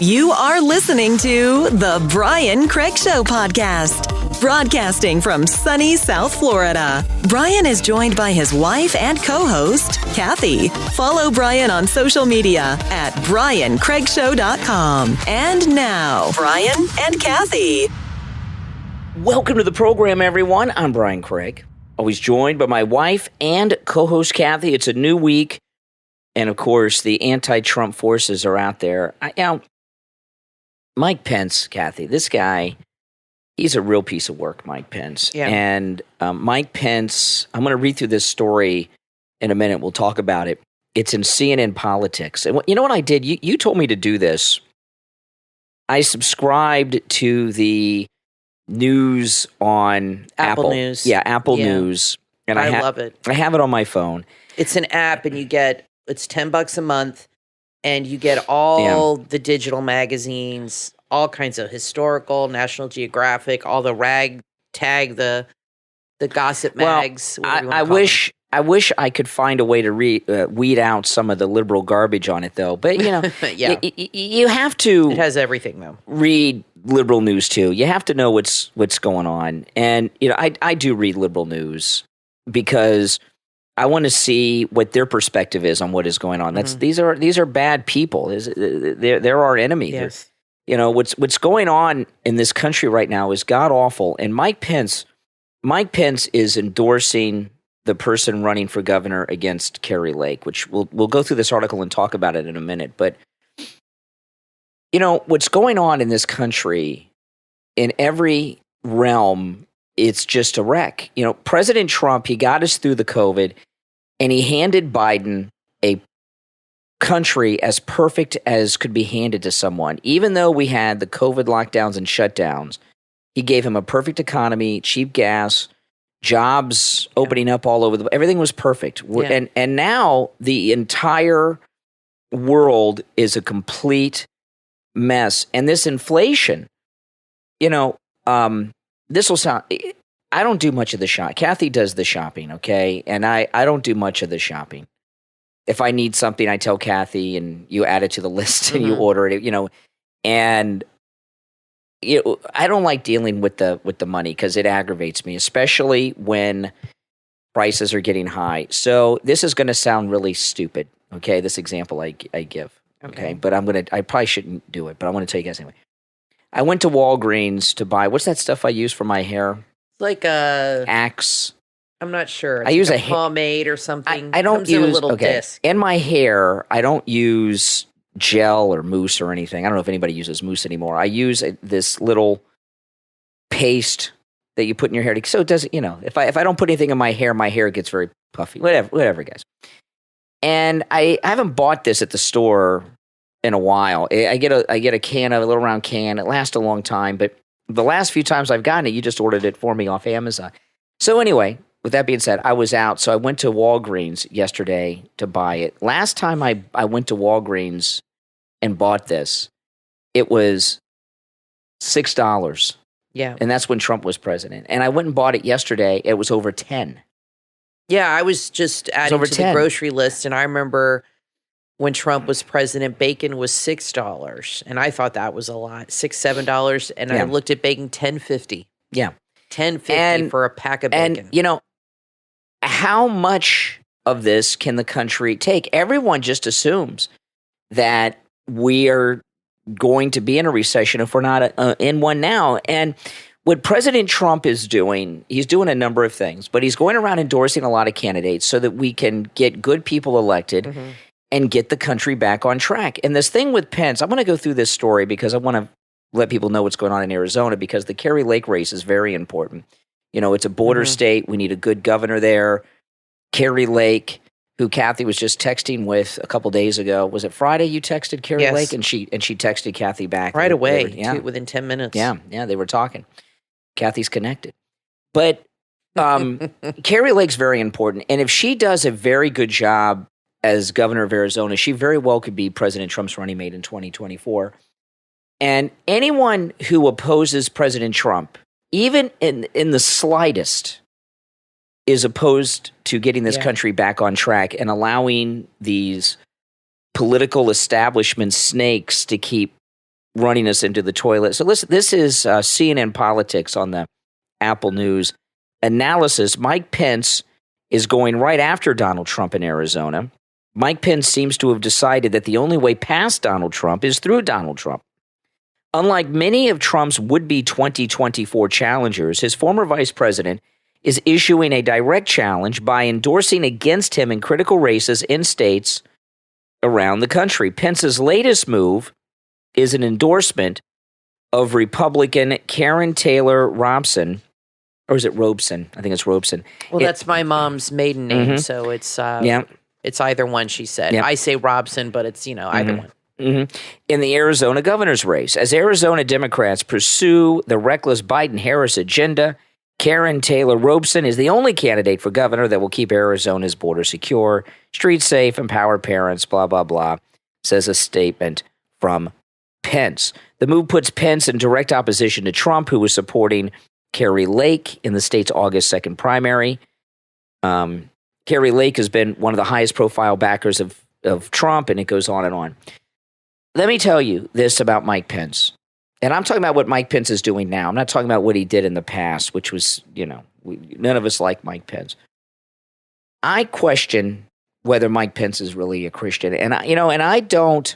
You are listening to the Brian Craig Show podcast, broadcasting from sunny South Florida. Brian is joined by his wife and co-host, Kathy. Follow Brian on social media at briancraigshow.com. And now, Brian and Kathy. Welcome to the program, everyone. I'm Brian Craig, always joined by my wife and co-host, Kathy. It's a new week, and of course, the anti-Trump forces are out there. Mike Pence, Kathy, this guy, he's a real piece of work, Mike Pence. Yeah. And Mike Pence, I'm going to read through this story in a minute. We'll talk about it. It's in CNN Politics. And you know what I did? You told me to do this. I subscribed to the news on Apple News. Yeah, Apple News. And I love it. I have it on my phone. It's an app, and it's $10 a month, and you get all the digital magazines, all kinds of historical, National Geographic, all the ragtag, the gossip mags. Well, I wish I could find a way to weed out some of the liberal garbage on it, though. But you know, you have to. It has everything, though. Read liberal news too. You have to know what's going on, and you know, I do read liberal news because I want to see what their perspective is on what is going on. These are bad people. They're our enemy. Yes. You know, what's going on in this country right now is god awful. And Mike Pence is endorsing the person running for governor against Kari Lake, which we'll go through this article and talk about it in a minute. But you know, what's going on in this country in every realm, it's just a wreck. You know, President Trump, he got us through the COVID. And he handed Biden a country as perfect as could be handed to someone. Even though we had the COVID lockdowns and shutdowns, he gave him a perfect economy, cheap gas, jobs opening up all over everything was perfect. Yeah. And now the entire world is a complete mess. And this inflation, you know, this will sound... I don't do much of the shopping. Kathy does the shopping, okay? And I don't do much of the shopping. If I need something, I tell Kathy, and you add it to the list and you order it, you know. And I don't like dealing with the money because it aggravates me, especially when prices are getting high. So this is going to sound really stupid, okay? This example I give, okay? But I probably shouldn't do it, but I want to tell you guys anyway. I went to Walgreens to buy, what's that stuff I use for my hair? Like a Axe. I'm not sure. It's I use like a pomade or something. I don't Comes use in a little disc. In my hair, I don't use gel or mousse or anything. I don't know if anybody uses mousse anymore. I use this little paste that you put in your hair. So it doesn't, you know, if I don't put anything in my hair gets very puffy. Whatever, guys. And I haven't bought this at the store in a while. I get a can of a little round can. It lasts a long time, but the last few times I've gotten it, you just ordered it for me off Amazon. So anyway, with that being said, I was out. So I went to Walgreens yesterday to buy it. Last time I went to Walgreens and bought this, it was $6. Yeah. And that's when Trump was president. And I went and bought it yesterday. It was over 10. Yeah, I was just adding to 10. the grocery list, and I remember when Trump was president, bacon was $6, and I thought that was a lot, $6-7, and I looked at bacon $10.50. Yeah, $10.50 for a pack of bacon. And you know, how much of this can the country take? Everyone just assumes that we are going to be in a recession if we're not in one now. And what President Trump is doing, he's doing a number of things, but he's going around endorsing a lot of candidates so that we can get good people elected. And get the country back on track. And this thing with Pence, I'm going to go through this story because I want to let people know what's going on in Arizona because the Kari Lake race is very important. You know, it's a border state. We need a good governor there. Kari Lake, who Kathy was just texting with a couple days ago. Was it Friday you texted Kari Lake? And she texted Kathy back. Right away, within 10 minutes. Yeah, they were talking. Kathy's connected. But Kari Lake's very important. And if she does a very good job as governor of Arizona, she very well could be President Trump's running mate in 2024. And anyone who opposes President Trump, even in the slightest, is opposed to getting this country back on track and allowing these political establishment snakes to keep running us into the toilet. So listen, this is CNN Politics on the Apple News analysis. Mike Pence is going right after Donald Trump in Arizona. Mike Pence seems to have decided that the only way past Donald Trump is through Donald Trump. Unlike many of Trump's would-be 2024 challengers, his former vice president is issuing a direct challenge by endorsing against him in critical races in states around the country. Pence's latest move is an endorsement of Republican Karen Taylor Robson, or is it Robeson? I think it's Robeson. Well, that's my mom's maiden name, so it's it's either one, she said. I say Robson, but it's, either one. In the Arizona governor's race, as Arizona Democrats pursue the reckless Biden-Harris agenda, Karen Taylor Robeson is the only candidate for governor that will keep Arizona's border secure, streets safe, empower parents, blah, blah, blah, says a statement from Pence. The move puts Pence in direct opposition to Trump, who was supporting Kari Lake in the state's August 2nd primary. Kari Lake has been one of the highest profile backers of Trump, and it goes on and on. Let me tell you this about Mike Pence. And I'm talking about what Mike Pence is doing now. I'm not talking about what he did in the past, which was, none of us like Mike Pence. I question whether Mike Pence is really a Christian. And I don't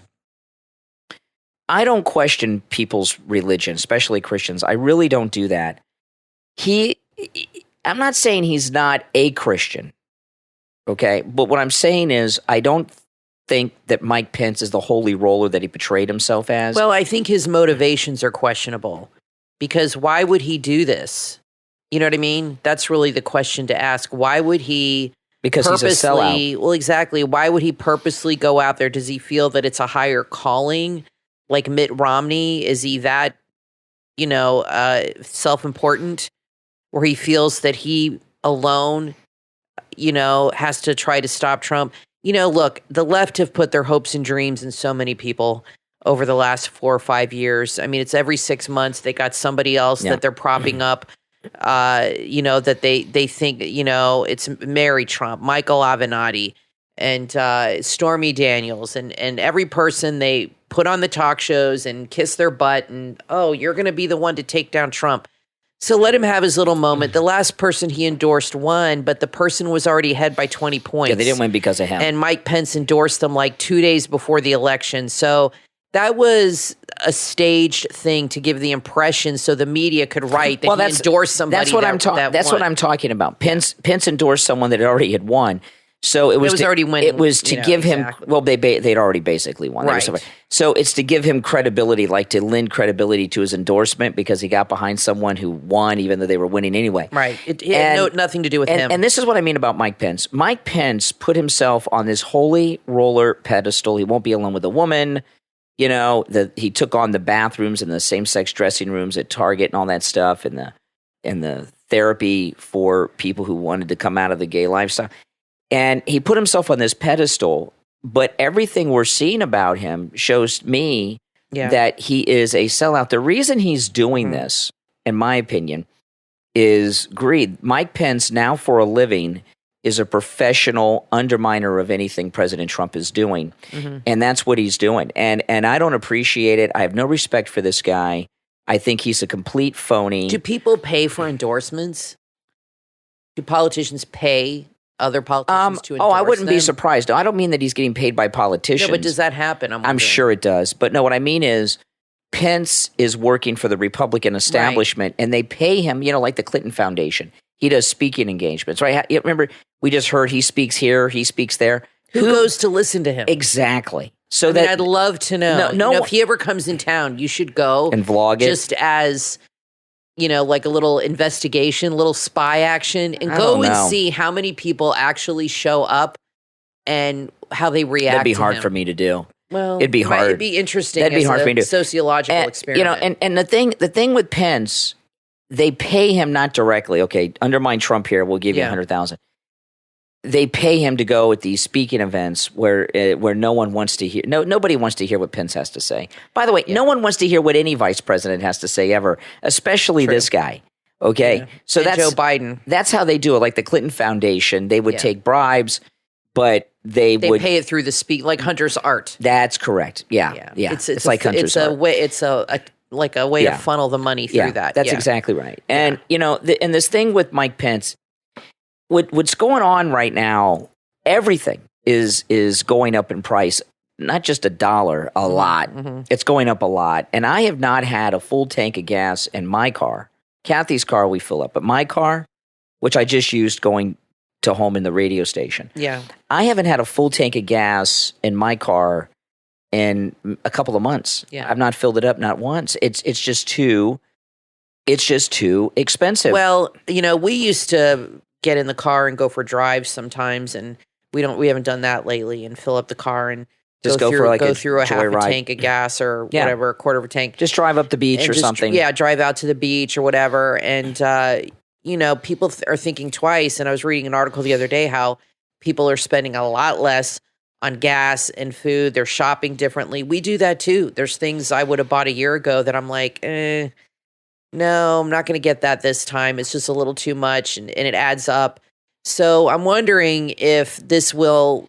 question people's religion, especially Christians. I really don't do that. I'm not saying he's not a Christian. Okay. But what I'm saying is I don't think that Mike Pence is the holy roller that he portrayed himself as. Well, I think his motivations are questionable, because why would he do this? You know what I mean? That's really the question to ask. Why would he Because he's a sellout. Well, exactly. Why would he purposely go out there? Does he feel that it's a higher calling? Like Mitt Romney? Is he that, self-important, where he feels that he alone, has to try to stop Trump? Look, the left have put their hopes and dreams in so many people over the last 4 or 5 years. I mean, it's every 6 months they got somebody else that they're propping up, that they think, it's Mary Trump, Michael Avenatti, and Stormy Daniels, and every person they put on the talk shows and kiss their butt and, oh, you're going to be the one to take down Trump. So let him have his little moment. The last person he endorsed won, but the person was already ahead by 20 points. Yeah, they didn't win because of him. And Mike Pence endorsed them like 2 days before the election. So that was a staged thing to give the impression so the media could write that he endorsed somebody. That's what I'm talking about. Pence endorsed someone that already had won. So it was already winning. It was to give him. Exactly. Well, they'd already basically won. Right. So it's to give him credibility, like to lend credibility to his endorsement, because he got behind someone who won, even though they were winning anyway. Right. It had nothing to do with him. And this is what I mean about Mike Pence. Mike Pence put himself on this holy roller pedestal. He won't be alone with a woman. He took on the bathrooms and the same-sex dressing rooms at Target and all that stuff, and the therapy for people who wanted to come out of the gay lifestyle. And he put himself on this pedestal, but everything we're seeing about him shows me that he is a sellout. The reason he's doing this, in my opinion, is greed. Mike Pence, now for a living, is a professional underminer of anything President Trump is doing. And that's what he's doing. And I don't appreciate it. I have no respect for this guy. I think he's a complete phony. Do people pay for endorsements? Do politicians pay other politicians to endorse I wouldn't them? be surprised. No, I don't mean that he's getting paid by politicians. No, but does that happen? I'm sure it does. But no, what I mean is Pence is working for the Republican establishment, and they pay him, like the Clinton Foundation. He does speaking engagements, right? Remember, we just heard he speaks here, he speaks there. Who goes to listen to him? Exactly. So I'd love to know. If he ever comes in town, you should go and vlog it. Just as, like a little investigation, a little spy action, and go and see how many people actually show up and how they react. That'd be hard for me to do. Well, it'd be hard. It'd be interesting. That'd be hard for me to do. Sociological experiment. And the thing with Pence, they pay him not directly. Okay, undermine Trump here. We'll give you $100,000. They pay him to go at these speaking events where no one wants to hear. Nobody wants to hear what Pence has to say. By the way, no one wants to hear what any vice president has to say ever, especially this guy. Okay, so and that's Joe Biden. That's how they do it. Like the Clinton Foundation, they would take bribes. but they would pay it through the speed, like Hunter's art. That's correct. Yeah. It's like Hunter's art. It's a way to funnel the money through that. That's exactly right. And and this thing with Mike Pence, what's going on right now, everything is going up in price. Not just $1, a lot. Mm-hmm. It's going up a lot. And I have not had a full tank of gas in my car. Kathy's car we fill up, but my car, which I just used going to home in the radio station. Yeah. I haven't had a full tank of gas in my car in a couple of months. Yeah. I've not filled it up, not once. It's just too expensive. Well, we used to get in the car and go for drives sometimes, and we haven't done that lately, and fill up the car and just go through a half a tank of gas or whatever, a quarter of a tank. Just drive up the beach or something. Yeah, drive out to the beach or whatever. And, people are thinking twice. And I was reading an article the other day how people are spending a lot less on gas and food. They're shopping differently. We do that too. There's things I would have bought a year ago that I'm like, no, I'm not going to get that this time. It's just a little too much and it adds up. So I'm wondering if this will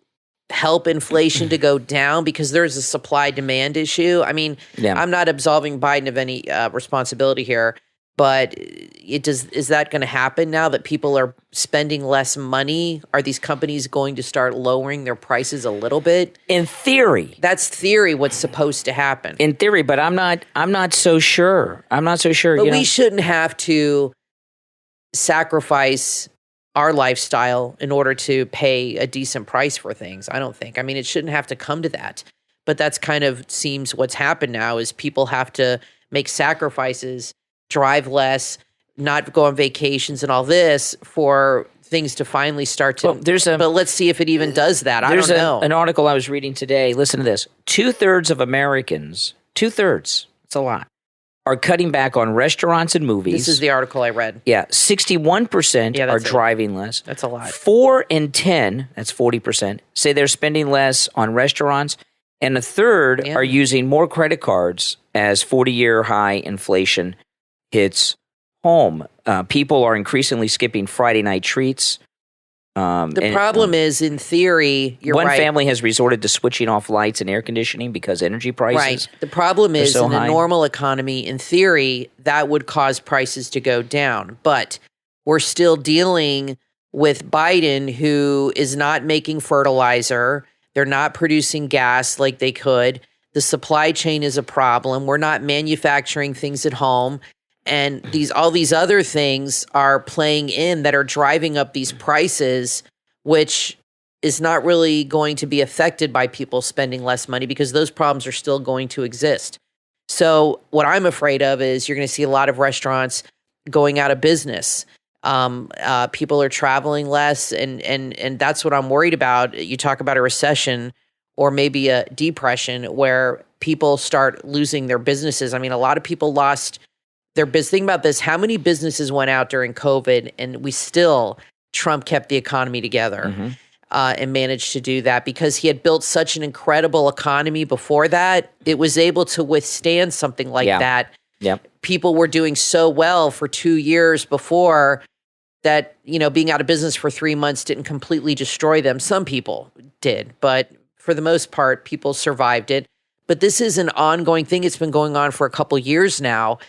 help inflation to go down because there's a supply demand issue. I mean, I'm not absolving Biden of any responsibility here, but is that going to happen now that people are spending less money? Are these companies going to start lowering their prices a little bit? In theory. That's theory what's supposed to happen. In theory, but I'm not so sure. I'm not so sure. But we shouldn't have to sacrifice our lifestyle in order to pay a decent price for things. I don't think. I mean, it shouldn't have to come to that. But that's kind of seems what's happened now is people have to make sacrifices, drive less, not go on vacations and all this for things to finally start to. Well, but let's see if it even does that. I don't know. An article I was reading today. Listen to this. 2/3 of Americans, 2/3, it's a lot, are cutting back on restaurants and movies. This is the article I read. Yeah, 61% are driving less. That's a lot. 4 in 10, that's 40%, say they're spending less on restaurants, and a third are using more credit cards as 40-year high inflation hits home. People are increasingly skipping Friday night treats. The problem is, in theory, one family has resorted to switching off lights and air conditioning because energy prices. Right. The problem is, in a normal economy, in theory, that would cause prices to go down. But we're still dealing with Biden, who is not making fertilizer. They're not producing gas like they could. The supply chain is a problem. We're not manufacturing things at home. And all these other things are playing in that are driving up these prices, which is not really going to be affected by people spending less money because those problems are still going to exist. So what I'm afraid of is you're going to see a lot of restaurants going out of business. People are traveling less, and that's what I'm worried about. You talk about a recession or maybe a depression where people start losing their businesses. I mean, a lot of people lost their business. Think about this. How many businesses went out during COVID and Trump kept the economy together and managed to do that because he had built such an incredible economy before that. It was able to withstand something like that. Yep. People were doing so well for 2 years before that, being out of business for 3 months didn't completely destroy them. Some people did, but for the most part, people survived it. But this is an ongoing thing. It's been going on for a couple years now.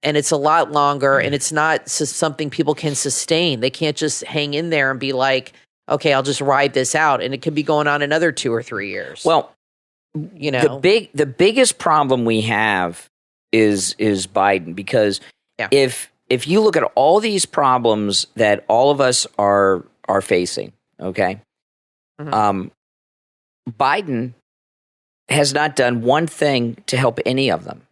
And it's a lot longer, and it's not something people can sustain. They can't just hang in there and be like, okay, I'll just ride this out. And it could be going on another 2 or 3 years. Well, the biggest problem we have is Biden, because if you look at all these problems that all of us are facing, okay, Biden has not done one thing to help any of them.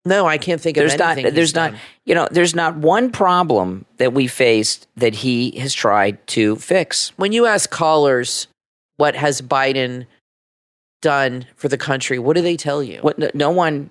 No, I can't think of anything. There's not one problem that we faced that he has tried to fix. When you ask callers, what has Biden done for the country? What do they tell you? No one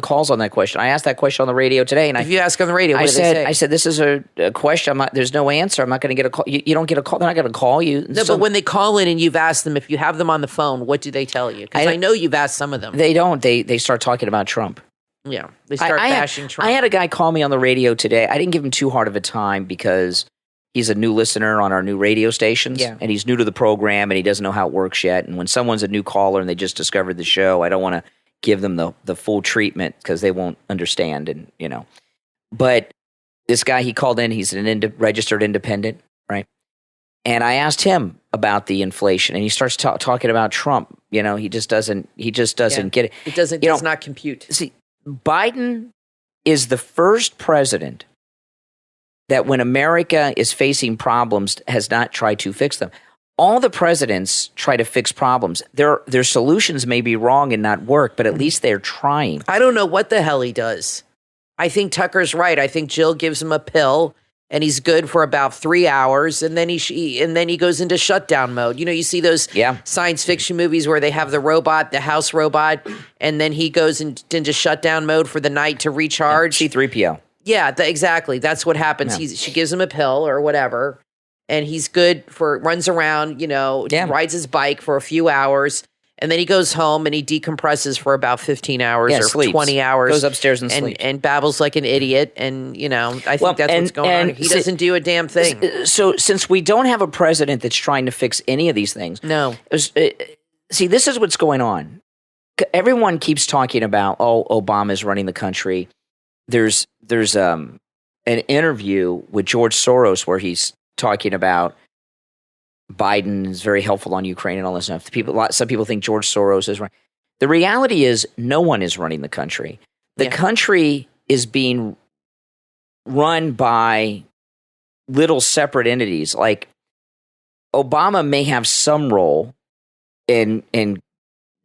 calls on that question. I asked that question on the radio today, and if you ask on the radio, what do they say? I said, this is a question. There's no answer. I'm not going to get a call. You don't get a call. They're not going to call you. No, but when they call in and you've asked them, if you have them on the phone, what do they tell you? Because I know you've asked some of them. They don't. They start talking about Trump. Yeah, they start bashing Trump. I had a guy call me on the radio today. I didn't give him too hard of a time because he's a new listener on our new radio stations, and he's new to the program, and he doesn't know how it works yet. And when someone's a new caller and they just discovered the show, I don't want to give them the full treatment because they won't understand. And but this guy, he called in. He's an registered independent, right? And I asked him about the inflation, and he starts talking about Trump. He just doesn't get it. It does not compute. See, Biden is the first president that when America is facing problems has not tried to fix them. All the presidents try to fix problems. Their solutions may be wrong and not work, but at least they're trying. I don't know what the hell he does. I think Tucker's right. I think Jill gives him a pill, and he's good for about 3 hours, and then he goes into shutdown mode. You see those science fiction movies where they have the house robot, and then he goes into shutdown mode for the night to recharge. C-3PO. Yeah, exactly. That's what happens. Yeah. She gives him a pill or whatever, and he's good runs around, rides his bike for a few hours, and then he goes home and he decompresses for about 15 hours or sleeps. 20 hours. Goes upstairs and sleeps. And babbles like an idiot, and, I think that's what's going on. He doesn't do a damn thing. So since we don't have a president that's trying to fix any of these things. No. See, this is what's going on. Everyone keeps talking about, Obama's running the country. There's an interview with George Soros where he's talking about Biden is very helpful on Ukraine and all this stuff. Some people think George Soros is running. The reality is no one is running the country. The country is being run by little separate entities. Like Obama may have some role in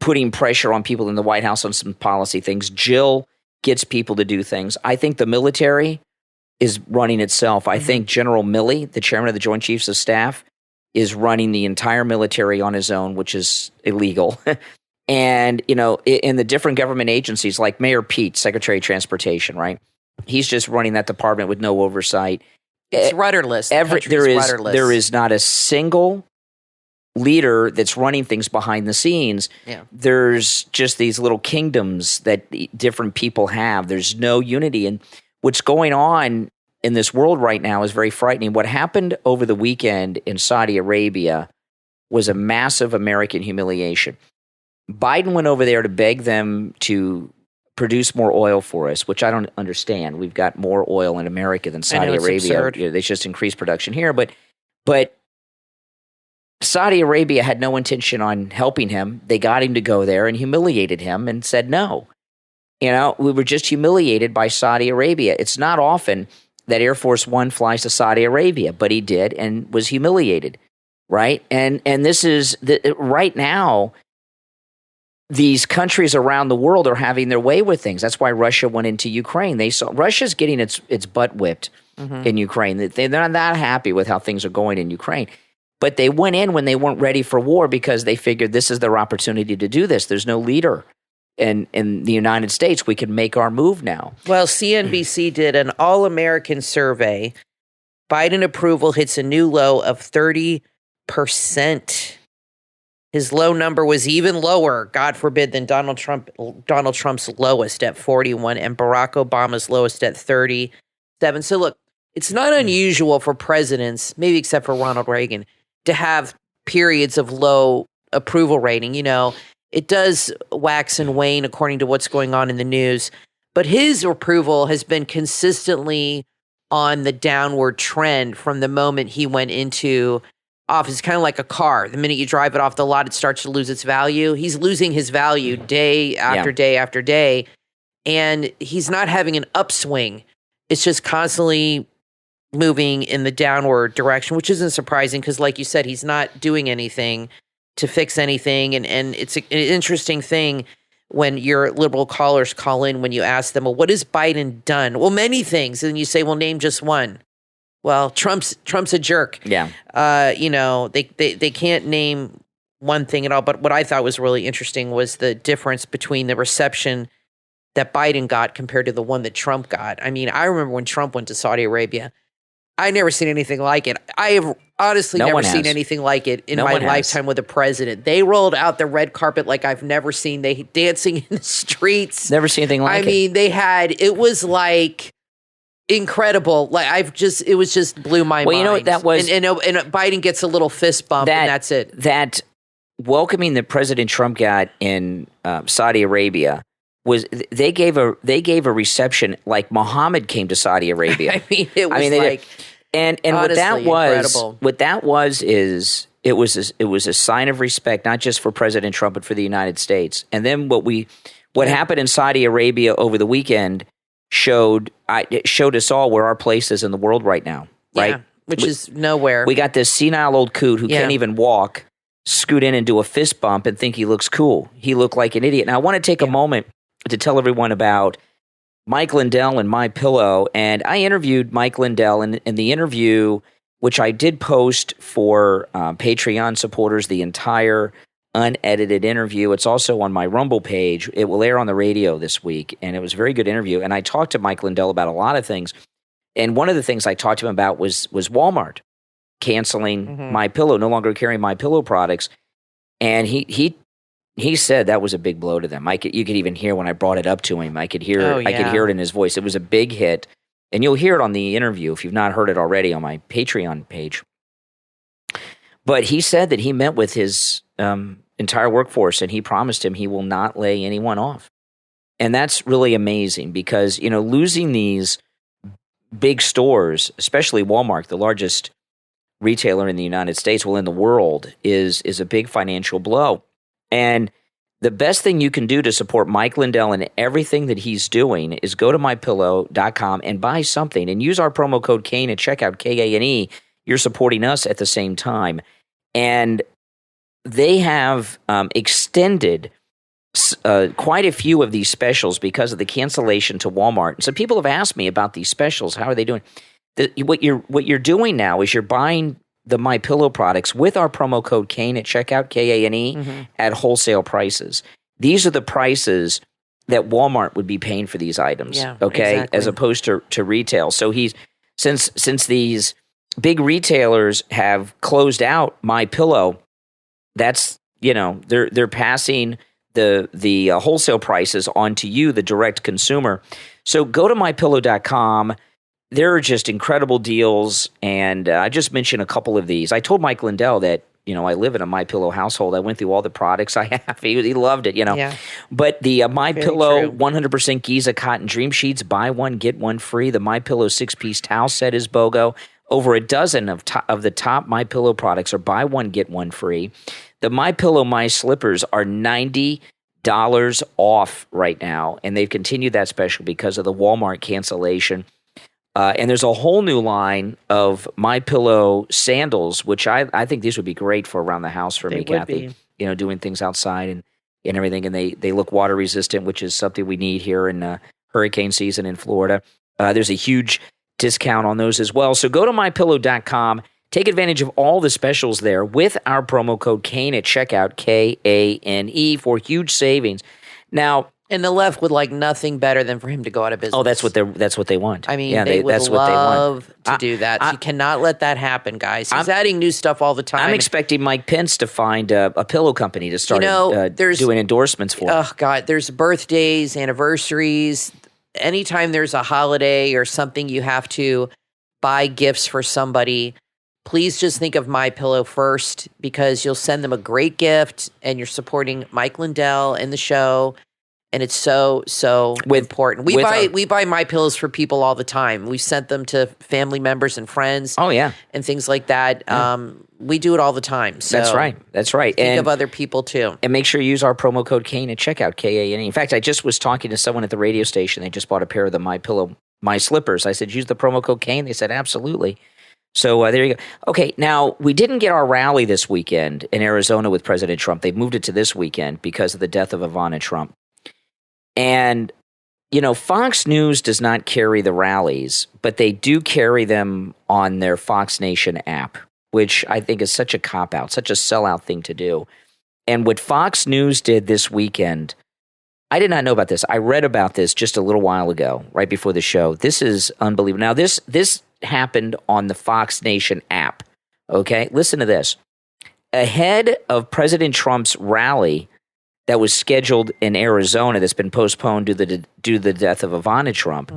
putting pressure on people in the White House on some policy things. Jill gets people to do things. I think the military is running itself. I think General Milley, the chairman of the Joint Chiefs of Staff, is running the entire military on his own, which is illegal. And, in the different government agencies, like Mayor Pete, Secretary of Transportation, right? He's just running that department with no oversight. It's rudderless. There is not a single leader that's running things behind the scenes. Yeah. There's just these little kingdoms that different people have. There's no unity. And what's going on in this world right now is very frightening. What happened over the weekend in Saudi Arabia was a massive American humiliation. Biden went over there to beg them to produce more oil for us, which I don't understand. We've got more oil in America than Saudi Arabia. They just increased production here. But Saudi Arabia had no intention on helping him. They got him to go there and humiliated him and said no. We were just humiliated by Saudi Arabia. It's not often that Air Force One flies to Saudi Arabia, but he did and was humiliated, right? And this is right now. These countries around the world are having their way with things. That's why Russia went into Ukraine. Russia's getting its butt whipped in Ukraine. They're not that happy with how things are going in Ukraine. But they went in when they weren't ready for war because they figured this is their opportunity to do this. There's no leader in the United States. We can make our move now. Well, CNBC did an all-American survey. Biden approval hits a new low of 30%. His low number was even lower, God forbid, than Donald Trump's lowest at 41 and Barack Obama's lowest at 37. So look, it's not unusual for presidents, maybe except for Ronald Reagan, to have periods of low approval rating. It does wax and wane according to what's going on in the news. But his approval has been consistently on the downward trend from the moment he went into office. It's kind of like a car. The minute you drive it off the lot, it starts to lose its value. He's losing his value day after day after day. And he's not having an upswing. It's just constantly moving in the downward direction, which isn't surprising because, like you said, he's not doing anything to fix anything. And it's an interesting thing when your liberal callers call in when you ask them, well, what has Biden done? Well, many things. And you say, well, name just one. Well, Trump's a jerk. Yeah. They can't name one thing at all. But what I thought was really interesting was the difference between the reception that Biden got compared to the one that Trump got. I mean, I remember when Trump went to Saudi Arabia. I never seen anything like it. I have honestly never seen anything like it in my lifetime with a president. They rolled out the red carpet like I've never seen. They dancing in the streets. Never seen anything like it. I mean, it was like incredible. Like it was just blew my mind. You know what that was? And Biden gets a little fist bump, and that's it. That welcoming that President Trump got in Saudi Arabia was they gave a reception like Muhammad came to Saudi Arabia. I mean, it was and honestly, what that was is it was a sign of respect, not just for President Trump but for the United States. And then what happened in Saudi Arabia over the weekend showed us all where our place is in the world right now. Right, which is nowhere. We got this senile old coot who can't even walk, scoot in and do a fist bump and think he looks cool. He looked like an idiot. Now I want to take a moment to tell everyone about Mike Lindell and MyPillow. And I interviewed Mike Lindell in the interview, which I did post for Patreon supporters, the entire unedited interview. It's also on my Rumble page. It will air on the radio this week. And it was a very good interview. And I talked to Mike Lindell about a lot of things. And one of the things I talked to him about was Walmart canceling MyPillow, no longer carrying MyPillow products. And he said that was a big blow to them. You could even hear when I brought it up to him. I could hear it in his voice. It was a big hit. And you'll hear it on the interview if you've not heard it already on my Patreon page. But he said that he met with his entire workforce and he promised him he will not lay anyone off. And that's really amazing because, losing these big stores, especially Walmart, the largest retailer in the United States, in the world, is a big financial blow. And the best thing you can do to support Mike Lindell and everything that he's doing is go to mypillow.com and buy something and use our promo code Kane at checkout, Kane. You're supporting us at the same time. And they have extended quite a few of these specials because of the cancellation to Walmart. So people have asked me about these specials. How are they doing? What you're doing now is you're buying the MyPillow products with our promo code Kane at checkout, Kane, at wholesale prices. These are the prices that Walmart would be paying for these items, as opposed to retail. So since these big retailers have closed out MyPillow, that's they're passing the wholesale prices on to you, the direct consumer. So go to mypillow.com. There are just incredible deals, and I just mentioned a couple of these. I told Mike Lindell that, I live in a MyPillow household. I went through all the products I have. He loved it, Yeah. But the MyPillow 100% Giza Cotton Dream Sheets, buy one, get one free. The MyPillow 6-piece towel set is BOGO. Over a dozen of the top MyPillow products are buy one, get one free. The MyPillow My Slippers are $90 off right now, and they've continued that special because of the Walmart cancellation. And there's a whole new line of MyPillow sandals, which I think these would be great for around the house for me, Kathy. Doing things outside and everything. And they look water resistant, which is something we need here in hurricane season in Florida. There's a huge discount on those as well. So go to mypillow.com. Take advantage of all the specials there with our promo code Kane at checkout, Kane, for huge savings. Now, and the left would like nothing better than for him to go out of business. Oh, that's what they want. I mean, they would love to do that. You cannot let that happen, guys. He's adding new stuff all the time. I'm expecting Mike Pence to find a pillow company to start doing endorsements for. Oh, God, there's birthdays, anniversaries. Anytime there's a holiday or something you have to buy gifts for somebody, please just think of MyPillow first because you'll send them a great gift and you're supporting Mike Lindell and the show. And it's so important. We buy MyPillows for people all the time. We sent them to family members and friends. Oh yeah, and things like that. Yeah. We do it all the time. So That's right. Think of other people too. And make sure you use our promo code Kane at checkout, Kane. In fact, I just was talking to someone at the radio station. They just bought a pair of the MyPillow My Slippers. I said, use the promo code Kane. They said, absolutely. So there you go. Okay, now we didn't get our rally this weekend in Arizona with President Trump. They moved it to this weekend because of the death of Ivana Trump. And, Fox News does not carry the rallies, but they do carry them on their Fox Nation app, which I think is such a cop-out, such a sellout thing to do. And what Fox News did this weekend, I did not know about this. I read about this just a little while ago, right before the show. This is unbelievable. Now, this happened on the Fox Nation app, okay? Listen to this. Ahead of President Trump's rally that was scheduled in Arizona that's been postponed due to the death of Ivana Trump.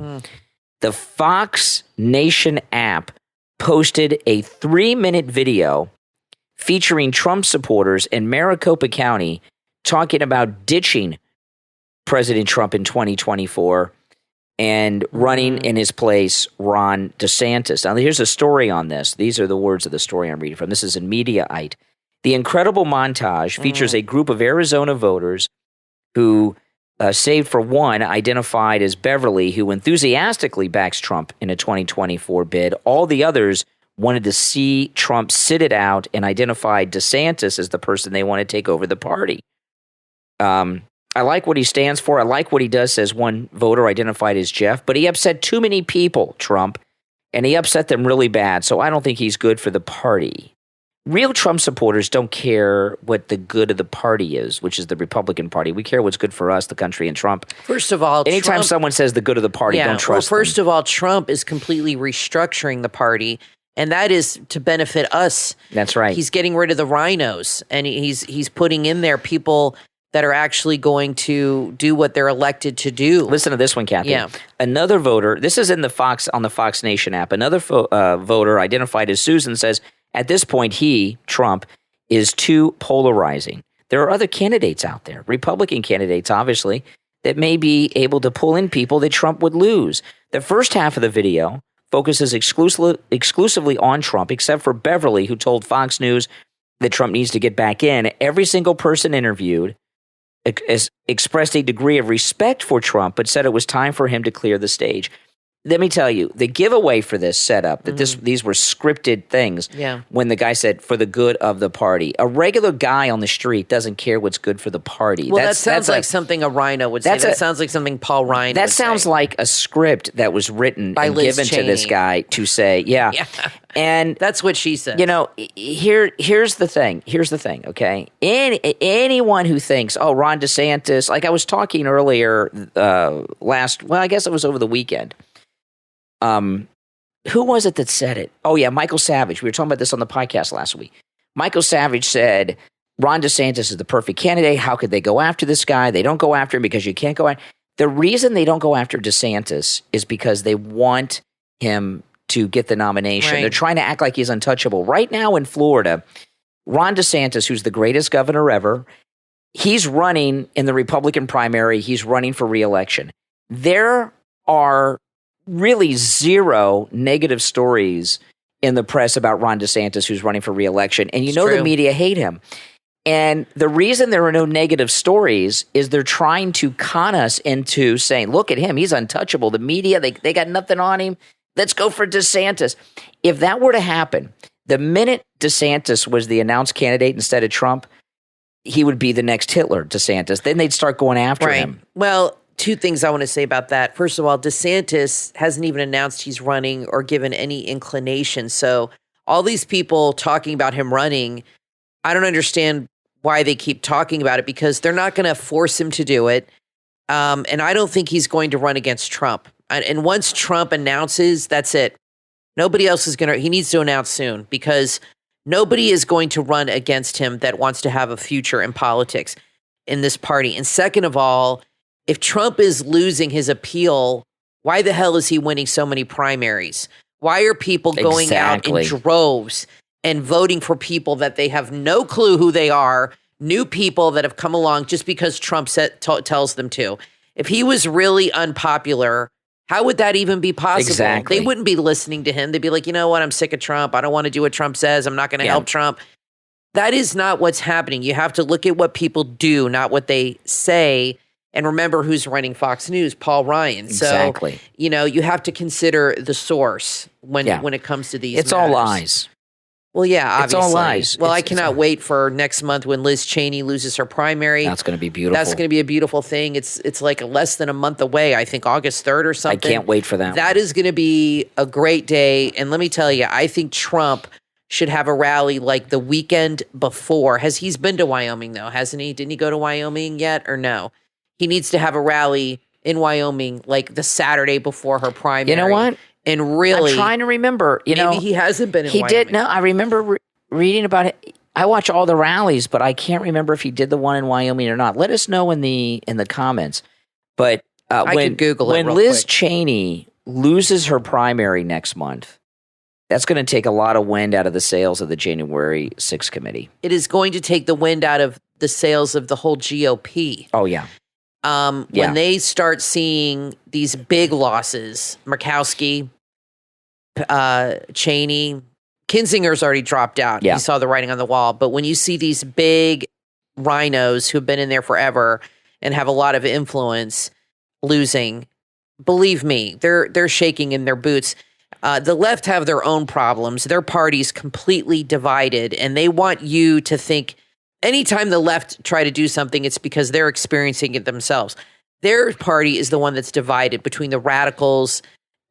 the Fox Nation app posted a 3-minute video featuring Trump supporters in Maricopa County talking about ditching President Trump in 2024 and running in his place Ron DeSantis. Now, here's a story on this. These are the words of the story I'm reading from. This is in Mediaite. The incredible montage features a group of Arizona voters who, save for one, identified as Beverly, who enthusiastically backs Trump in a 2024 bid. All the others wanted to see Trump sit it out and identified DeSantis as the person they want to take over the party. I like what he stands for. I like what he does, says one voter identified as Jeff, but he upset too many people, Trump, and he upset them really bad, so I don't think he's good for the party. Real Trump supporters don't care what the good of the party is, which is the Republican Party. We care what's good for us, the country, and Trump. First of all, anytime someone says the good of the party, don't trust them. First of all, Trump is completely restructuring the party, and that is to benefit us. That's right. He's getting rid of the rhinos, and he's putting in there people that are actually going to do what they're elected to do. Listen to this one, Kathy. Yeah. Another voter, this is on the Fox Nation app, another voter identified as Susan says, at this point, he, Trump, is too polarizing. There are other candidates out there, Republican candidates, obviously, that may be able to pull in people that Trump would lose. The first half of the video focuses exclusively on Trump, except for Beverly, who told Fox News that Trump needs to get back in. Every single person interviewed expressed a degree of respect for Trump, but said it was time for him to clear the stage. Let me tell you, the giveaway for this setup, that these were scripted things, when the guy said, for the good of the party. A regular guy on the street doesn't care what's good for the party. Well, that sounds like something a rhino would say. That sounds like something Paul Ryan would say. That sounds like a script that was written and given to this guy to say, yeah. And that's what she said. You know, here's the thing. Here's the thing, okay? Anyone who thinks, oh, Ron DeSantis, like I was talking earlier I guess it was over the weekend. Who was it that said it? Oh, yeah, Michael Savage. We were talking about this on the podcast last week. Michael Savage said, Ron DeSantis is the perfect candidate. How could they go after this guy? They don't go after him because you can't go after. The reason they don't go after DeSantis is because they want him to get the nomination. Right. They're trying to act like he's untouchable. Right now in Florida, Ron DeSantis, who's the greatest governor ever, he's running in the Republican primary. He's running for re-election. There are really zero negative stories in the press about Ron DeSantis, who's running for re-election. And the media hate him. And the reason there are no negative stories is they're trying to con us into saying, look at him, he's untouchable. The media, they got nothing on him. Let's go for DeSantis. If that were to happen, the minute DeSantis was the announced candidate instead of Trump, he would be the next Hitler, DeSantis. Then they'd start going after him. Well, two things I want to say about that. First of all, DeSantis hasn't even announced he's running or given any inclination. So all these people talking about him running, I don't understand why they keep talking about it, because they're not going to force him to do it. And I don't think he's going to run against Trump. And once Trump announces, that's it. Nobody else is going to, he needs to announce soon, because nobody is going to run against him that wants to have a future in politics in this party. And second of all, if Trump is losing his appeal, why the hell is he winning so many primaries? Why are people going out in droves and voting for people that they have no clue who they are, new people that have come along just because Trump tells them to? If he was really unpopular, how would that even be possible? Exactly. They wouldn't be listening to him. They'd be like, you know what? I'm sick of Trump. I don't want to do what Trump says. I'm not going to help Trump. That is not what's happening. You have to look at what people do, not what they say. And remember who's running Fox News, Paul Ryan. Exactly. So, you have to consider the source when it comes to these It's matters. all lies. Well, yeah, obviously. It's all lies. Well, I cannot wait for next month when Liz Cheney loses her primary. That's going to be beautiful. That's going to be a beautiful thing. It's like less than a month away. I think August 3rd or something. I can't wait for that. That is going to be a great day. And let me tell you, I think Trump should have a rally like the weekend before. He's been to Wyoming, though, hasn't he? Didn't he go to Wyoming yet or no? He needs to have a rally in Wyoming like the Saturday before her primary. You know what? And really, I'm trying to remember. Maybe he hasn't been in Wyoming. He did. No, I remember reading about it. I watch all the rallies, but I can't remember if he did the one in Wyoming or not. Let us know in the comments. But I could Google it when real Liz quick. Cheney loses her primary next month, that's going to take a lot of wind out of the sails of the January 6th committee. It is going to take the wind out of the sails of the whole GOP. Oh, yeah. When they start seeing these big losses, Murkowski, Cheney, Kinzinger's already dropped out. Yeah. You saw the writing on the wall. But when you see these big rhinos who've been in there forever and have a lot of influence losing, believe me, they're shaking in their boots. The left have their own problems. Their party's completely divided, and they want you to think anytime the left try to do something, it's because they're experiencing it themselves. Their party is the one that's divided between the radicals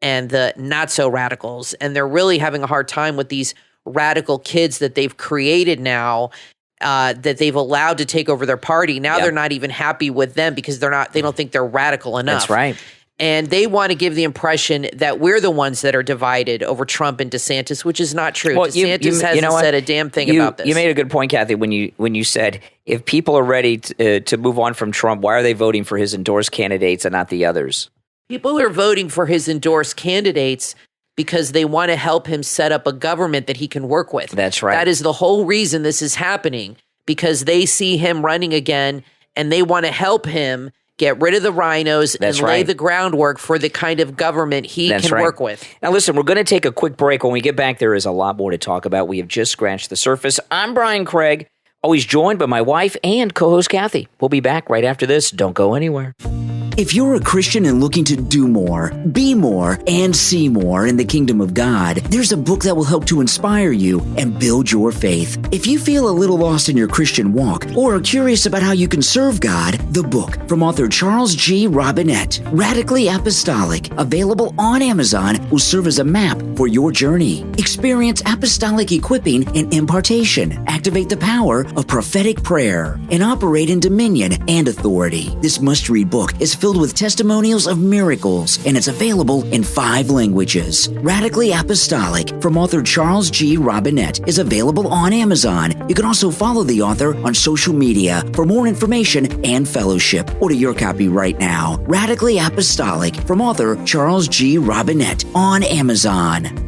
and the not so radicals, and they're really having a hard time with these radical kids that they've created now, that they've allowed to take over their party. Now they're not even happy with them because they don't think they're radical enough. That's right. And they want to give the impression that we're the ones that are divided over Trump and DeSantis, which is not true. Well, DeSantis hasn't said a damn thing about this. You made a good point, Kathy, when you said if people are ready to move on from Trump, why are they voting for his endorsed candidates and not the others? People are voting for his endorsed candidates because they want to help him set up a government that he can work with. That's right. That is the whole reason this is happening, because they see him running again and they want to help him get rid of the rhinos and lay the groundwork for the kind of government he can work with. Now, listen, we're going to take a quick break. When we get back, there is a lot more to talk about. We have just scratched the surface. I'm Brian Craig, always joined by my wife and co-host Kathy. We'll be back right after this. Don't go anywhere. If you're a Christian and looking to do more, be more, and see more in the kingdom of God, there's a book that will help to inspire you and build your faith. If you feel a little lost in your Christian walk or are curious about how you can serve God, the book from author Charles G. Robinette, Radically Apostolic, available on Amazon, will serve as a map for your journey. Experience apostolic equipping and impartation, activate the power of prophetic prayer, and operate in dominion and authority. This must-read book is filled with testimonials of miracles, and it's available in 5 languages. Radically Apostolic from author Charles G. Robinette is available on Amazon. You can also follow the author on social media for more information and fellowship. Order your copy right now. Radically Apostolic from author Charles G. Robinette on Amazon.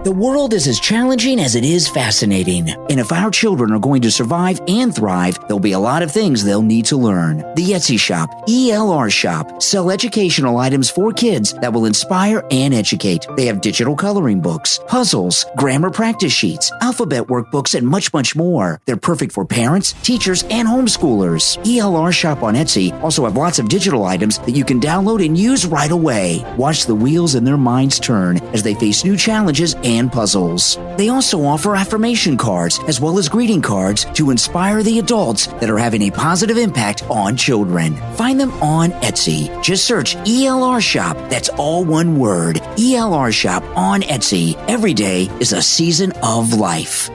The world is as challenging as it is fascinating. And if our children are going to survive and thrive, there'll be a lot of things they'll need to learn. The Etsy Shop, ELR Shop, sell educational items for kids that will inspire and educate. They have digital coloring books, puzzles, grammar practice sheets, alphabet workbooks, and much, much more. They're perfect for parents, teachers, and homeschoolers. ELR Shop on Etsy also have lots of digital items that you can download and use right away. Watch the wheels in their minds turn as they face new challenges and puzzles. They also offer affirmation cards as well as greeting cards to inspire the adults that are having a positive impact on children. Find them on Etsy. Just search ELR Shop. That's all one word. ELR Shop on Etsy. Every day is a season of life.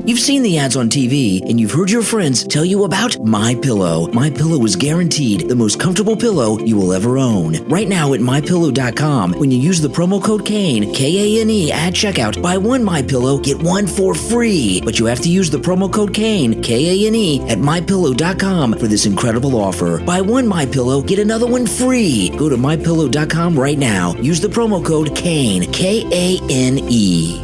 You've seen the ads on TV and you've heard your friends tell you about MyPillow. MyPillow is guaranteed the most comfortable pillow you will ever own. Right now at MyPillow.com, when you use the promo code KANE, K-A-N-E, at checkout, buy one MyPillow, get one for free. But you have to use the promo code KANE, K-A-N-E, at MyPillow.com for this incredible offer. Buy one MyPillow, get another one free. Go to MyPillow.com right now. Use the promo code KANE, K-A-N-E.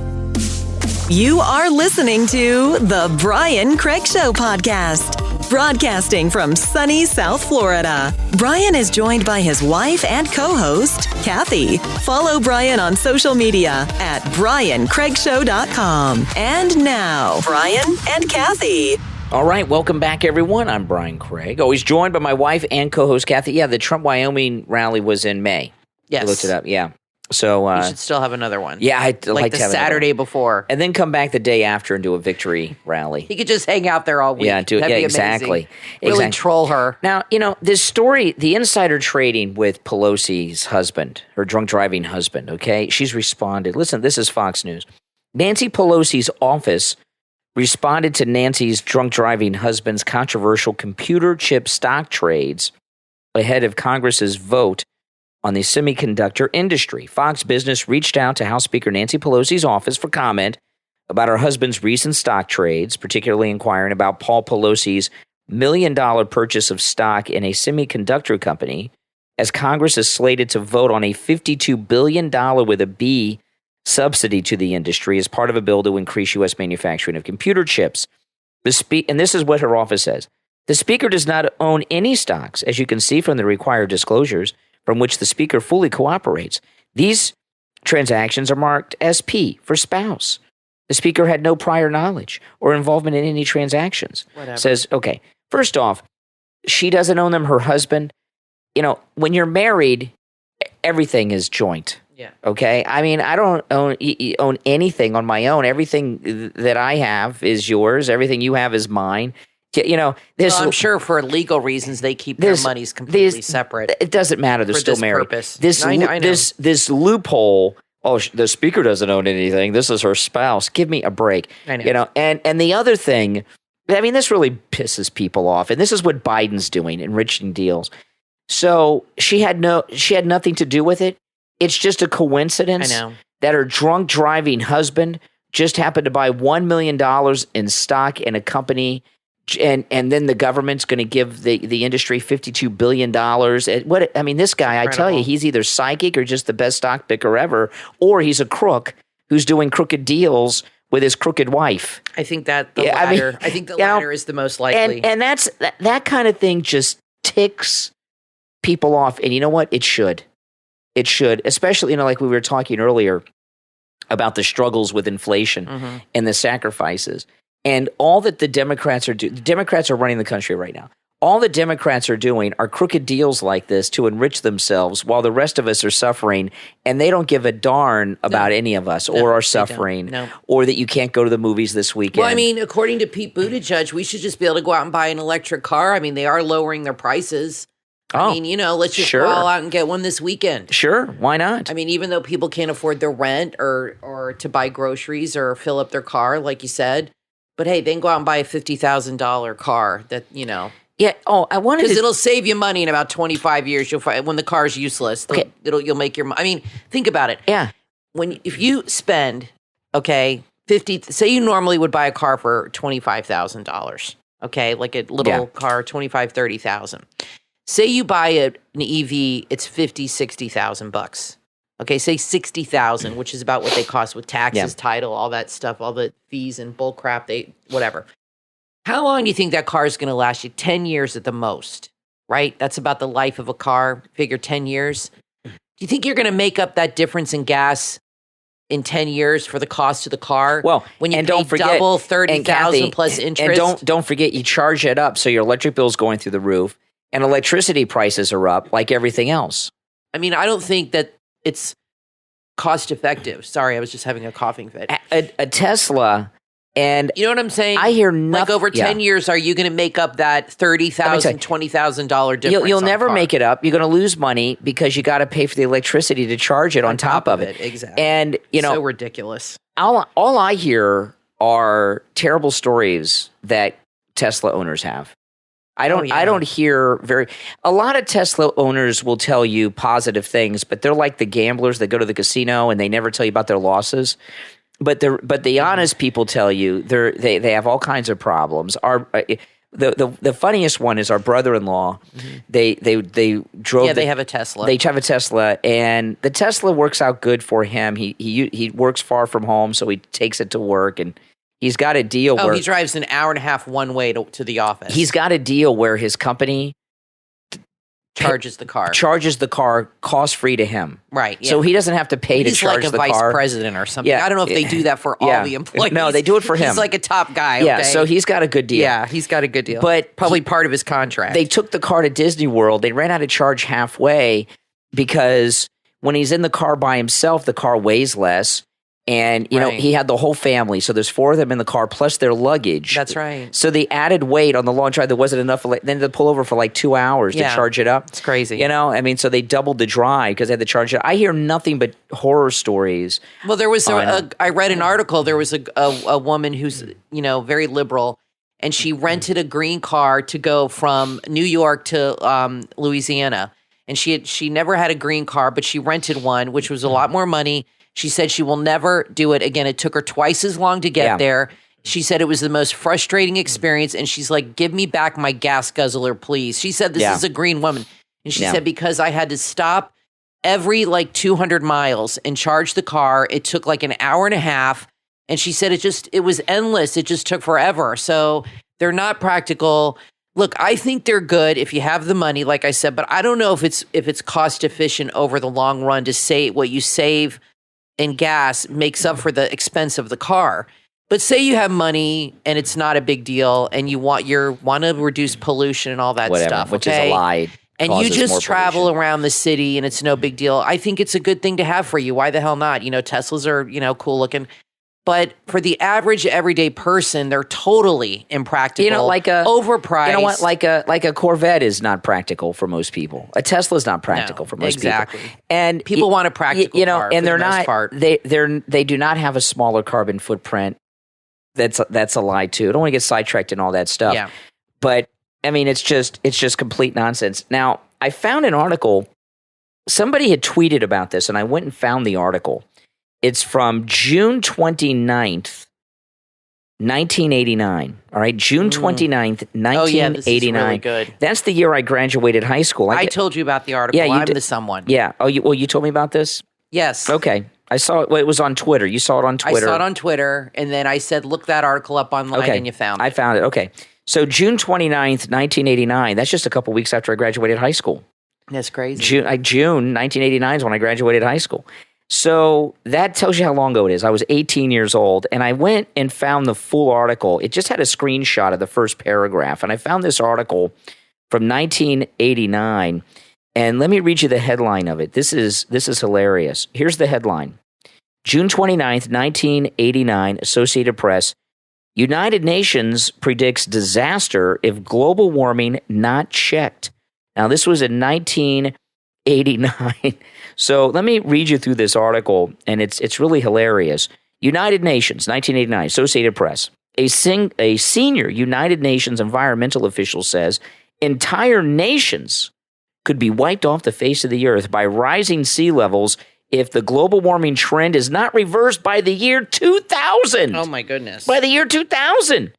You are listening to the Brian Craig Show podcast, broadcasting from sunny South Florida. Brian is joined by his wife and co-host, Kathy. Follow Brian on social media at briancraigshow.com. And now, Brian and Kathy. All right, welcome back, everyone. I'm Brian Craig, always joined by my wife and co-host, Kathy. Yeah, the Trump Wyoming rally was in May. Yes. I looked it up, yeah. So you should still have another one. Yeah, I'd like the to have Saturday before, and then come back the day after and do a victory rally. He could just hang out there all week. Yeah, do it. Yeah, exactly. Really troll her. Now, you know this story, the insider trading with Pelosi's husband, her drunk driving husband. Okay, she's responded. Listen, this is Fox News. Nancy Pelosi's office responded to Nancy's drunk driving husband's controversial computer chip stock trades ahead of Congress's vote on the semiconductor industry. Fox Business reached out to House Speaker Nancy Pelosi's office for comment about her husband's recent stock trades, particularly inquiring about Paul Pelosi's $1 million purchase of stock in a semiconductor company as Congress is slated to vote on a $52 billion with a B subsidy to the industry as part of a bill to increase U.S. manufacturing of computer chips. And this is what her office says. The Speaker does not own any stocks, as you can see from the required disclosures, from which the Speaker fully cooperates. These transactions are marked SP for spouse. The Speaker had no prior knowledge or involvement in any transactions. Whatever. Says, okay, first off, she doesn't own them, her husband. When you're married, everything is joint. Yeah. Okay. I mean, I don't own anything on my own. Everything that I have is yours. Everything you have is mine. I'm sure for legal reasons they keep their monies completely separate. It doesn't matter. They're still married. Purpose. I know. This loophole. Oh, the Speaker doesn't own anything. This is her spouse. Give me a break. I know. And the other thing, I mean, this really pisses people off. And this is what Biden's doing, enriching deals. So she had nothing to do with it. It's just a coincidence that her drunk driving husband just happened to buy $1 million in stock in a company, and then the government's going to give the industry $52 billion. This guy, I tell you, he's either psychic or just the best stock picker ever, or he's a crook who's doing crooked deals with his crooked wife. I think that the latter. I think the latter is the most likely. And that's that kind of thing just ticks people off. And you know what? It should. It should, especially, like we were talking earlier about the struggles with inflation and the sacrifices. And all that the Democrats are doing, the Democrats are running the country right now. All the Democrats are doing are crooked deals like this to enrich themselves while the rest of us are suffering, and they don't give a darn about any of us or our suffering or that you can't go to the movies this weekend. Well, I mean, according to Pete Buttigieg, we should just be able to go out and buy an electric car. I mean, they are lowering their prices. I mean, let's just go out and get one this weekend. Sure, why not? I mean, even though people can't afford their rent or to buy groceries or fill up their car, like you said, but hey, they can go out and buy a $50,000 car that, Yeah. Oh, I wanted because it'll save you money in about 25 years. You'll find when the car's useless, you'll make your. I mean, think about it. Yeah. If you spend, say you normally would buy a car for $25,000, like a little car, 25, 30,000. Say you buy an EV, it's 50, 60,000 bucks. Okay, say 60,000, which is about what they cost with taxes, title, all that stuff, all the fees and bull crap, whatever. How long do you think that car is going to last you? 10 years at the most, right? That's about the life of a car. Figure 10 years. Do you think you're going to make up that difference in gas in 10 years for the cost of the car? Well, when you and pay don't forget, double 30,000 plus interest. And don't forget, you charge it up, so your electric bill is going through the roof, and electricity prices are up like everything else. I mean, I don't think that it's cost effective. Sorry, I was just having a coughing fit. A Tesla. And you know what I'm saying? I hear nothing. Like over 10 years, are you going to make up that $30,000, $20,000 difference? You'll never make it up. You're going to lose money because you got to pay for the electricity to charge it on top of it. Exactly. And so ridiculous. All I hear are terrible stories that Tesla owners have. I don't hear a lot of Tesla owners will tell you positive things, but they're like the gamblers that go to the casino and they never tell you about their losses. But the honest people tell you they have all kinds of problems. The funniest one is our brother-in-law. They drove. Yeah, they have a Tesla. They have a Tesla, and the Tesla works out good for him. He works far from home, so he takes it to work, and he's got a deal. He drives an hour and a half one way to the office. He's got a deal where his company charges the car cost free to him, right? Yeah. So he doesn't have to pay to charge the car. He's like a vice president or something. I don't know if they do that for all the employees. No, they do it for him. He's like a top guy. Yeah, so he's got a good deal. Yeah, he's got a good deal. But probably part of his contract. They took the car to Disney World. They ran out of charge halfway because when he's in the car by himself, the car weighs less. And, he had the whole family. So there's 4 of them in the car plus their luggage. That's right. So the added weight on the long drive, there wasn't enough. Then they pull over for like 2 hours to charge it up. It's crazy. So they doubled the drive because they had to charge it. I hear nothing but horror stories. Well, there was I read an article. There was a woman who's, very liberal, and she rented a green car to go from New York to Louisiana. And she never had a green car, but she rented one, which was a lot more money. She said she will never do it again. It took her twice as long to get there. She said it was the most frustrating experience, and she's like, give me back my gas guzzler, please. She said this is a green woman. And she said, because I had to stop every like 200 miles and charge the car, it took like an hour and a half. And she said it was endless. It just took forever. So they're not practical. Look, I think they're good if you have the money, like I said, but I don't know if it's cost efficient over the long run to say what you save in gas makes up for the expense of the car. But say you have money and it's not a big deal and you want to reduce pollution and all that stuff, which is a lie. And you just travel around the city and it's no big deal. I think it's a good thing to have for you. Why the hell not? Teslas are, cool looking. But for the average everyday person, they're totally impractical. Overpriced. You know what? Like a Corvette is not practical for most people. A Tesla is not practical for most people. And people want a practical car. And they're not. They do not have a smaller carbon footprint. That's a lie too. I don't want to get sidetracked in all that stuff. Yeah. But I mean, it's just complete nonsense. Now, I found an article. Somebody had tweeted about this, and I went and found the article. It's from June 29th, 1989. All right, June 29th, 1989. Oh, yeah, this is really good. That's the year I graduated high school. I told you about the article. Yeah, I'm the someone. Yeah. Oh, you told me about this? Yes. Okay. I saw it. Well, it was on Twitter. You saw it on Twitter. I saw it on Twitter, and then I said, look that article up online, and you found it. I found it. Okay. So June 29th, 1989, that's just a couple weeks after I graduated high school. That's crazy. June 1989 is when I graduated high school. So that tells you how long ago it is. I was 18 years old, and I went and found the full article. It just had a screenshot of the first paragraph, and I found this article from 1989, and let me read you the headline of it. This is hilarious. Here's the headline. June 29th, 1989, Associated Press. United Nations predicts disaster if global warming not checked. Now, this was in 1989. So let me read you through this article, and it's really hilarious. United Nations, 1989, Associated Press. A senior United Nations environmental official says entire nations could be wiped off the face of the earth by rising sea levels if the global warming trend is not reversed by the year 2000. Oh, my goodness. By the year 2000.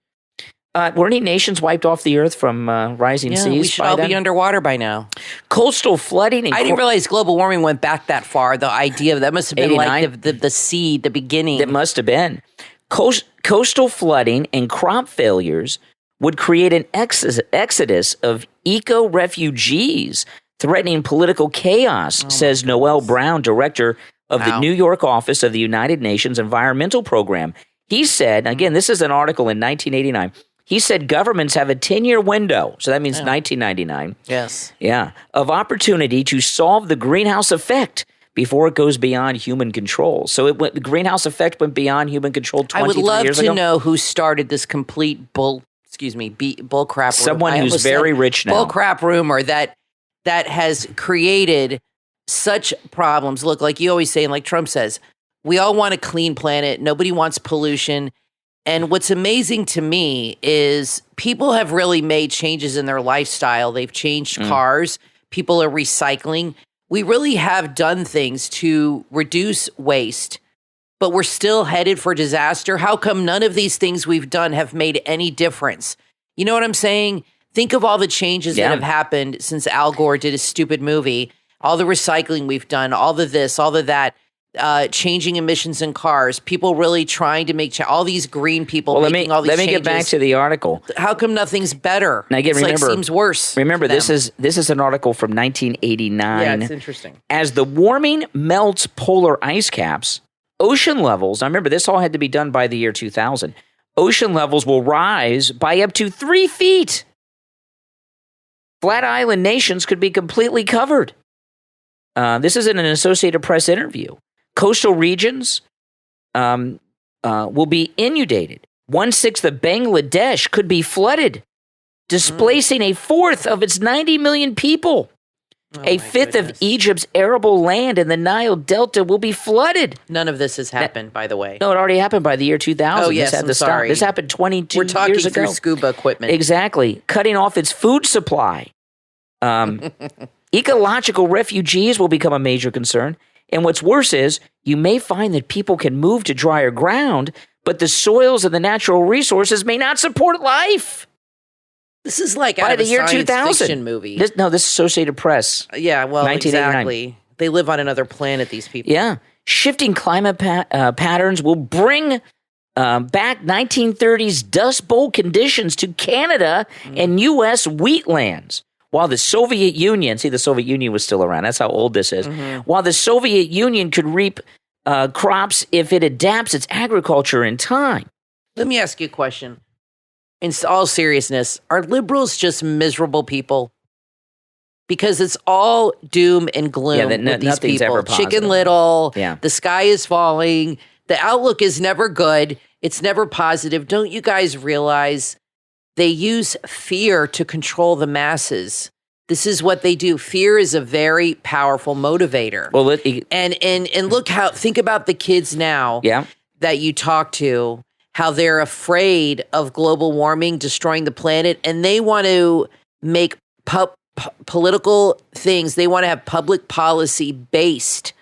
Were any nations wiped off the earth from rising seas? We should all be underwater by now. Coastal flooding. I didn't realize global warming went back that far. The idea of that must have been 89? Like the seed, the beginning. It must have been. Coastal flooding and crop failures would create an exodus of eco-refugees, threatening political chaos, says Noel Brown, director of the New York office of the United Nations Environmental Program. He said, again, this is an article in 1989. He said governments have a 10-year window, so that means 1999. Yes. Yeah, of opportunity to solve the greenhouse effect before it goes beyond human control. So the greenhouse effect went beyond human control 23 years ago. I would love to know who started this complete bull crap. Someone who's very rich now. Bull crap rumor that has created such problems. Look, like you always say, and like Trump says, we all want a clean planet. Nobody wants pollution. And what's amazing to me is people have really made changes in their lifestyle. They've changed cars. People are recycling. We really have done things to reduce waste, but we're still headed for disaster. How come none of these things we've done have made any difference? You know what I'm saying? Think of all the changes that have happened since Al Gore did his stupid movie, all the recycling we've done, all the this, all the that. Changing emissions in cars, people really trying to make all these green people making all these changes. Let me get back to the article. How come nothing's better? Now, again, remember, seems worse. Remember, this is an article from 1989. Yeah, it's interesting. As the warming melts polar ice caps, ocean levels. Now, remember, this all had to be done by the year 2000. Ocean levels will rise by up to 3 feet. Flat island nations could be completely covered. This is in an Associated Press interview. Coastal regions will be inundated. 1/6 of Bangladesh could be flooded, displacing a fourth of its 90 million people. A fifth of Egypt's arable land in the Nile Delta will be flooded. None of this has happened, by the way. No, it already happened by the year 2000. Oh, yes, I'm sorry. This happened 22 years ago. We're talking through scuba equipment. Exactly. Cutting off its food supply. Ecological refugees will become a major concern. And what's worse is you may find that people can move to drier ground, but the soils and the natural resources may not support life. This is like by out of the a year science 2000. fiction movie. This is Associated Press. Yeah, well, 1989. exactly. They live on another planet, these people. Yeah. Shifting climate patterns will bring back 1930s Dust Bowl conditions to Canada and U.S. wheatlands. While the Soviet Union, the Soviet Union was still around. That's how old this is. While the Soviet Union could reap crops if it adapts its agriculture in time. Let me ask you a question. In all seriousness, are liberals just miserable people? Because it's all doom and gloom with these nothing's people. ever positive. Chicken Little, Yeah. the sky is falling, the outlook is never good, it's never positive. Don't you guys realize they use fear to control the masses? This is what they do. Fear is a very powerful motivator. Well, and look think about the kids now that you talk to, how they're afraid of global warming destroying the planet, and they want to make political things. They want to have public policy based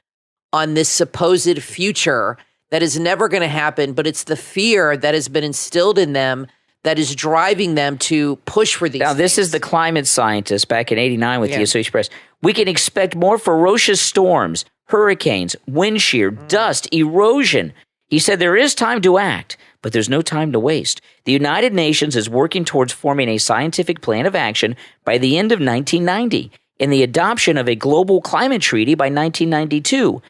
on this supposed future that is never going to happen, but it's the fear that has been instilled in them that is driving them to push for these Now, this things. is the climate scientist back in 89 with the Yeah. Associated Press. We can expect more ferocious storms, hurricanes, wind shear, dust, erosion. He said there is time to act, but there's no time to waste. The United Nations is working towards forming a scientific plan of action by the end of 1990 and the adoption of a global climate treaty by 1992.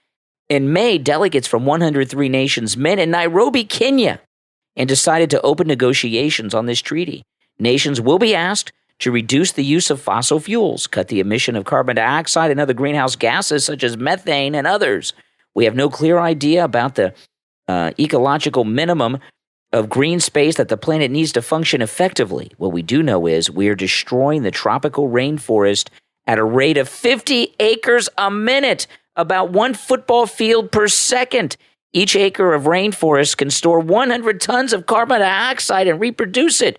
In May, delegates from 103 nations met in Nairobi, Kenya, and decided to open negotiations on this treaty. Nations will be asked to reduce the use of fossil fuels, cut the emission of carbon dioxide and other greenhouse gases such as methane and others. We have no clear idea about the ecological minimum of green space that the planet needs to function effectively. What we do know is we are destroying the tropical rainforest at a rate of 50 acres a minute, about 1 football field per second. Each acre of rainforest can store 100 tons of carbon dioxide and reproduce it.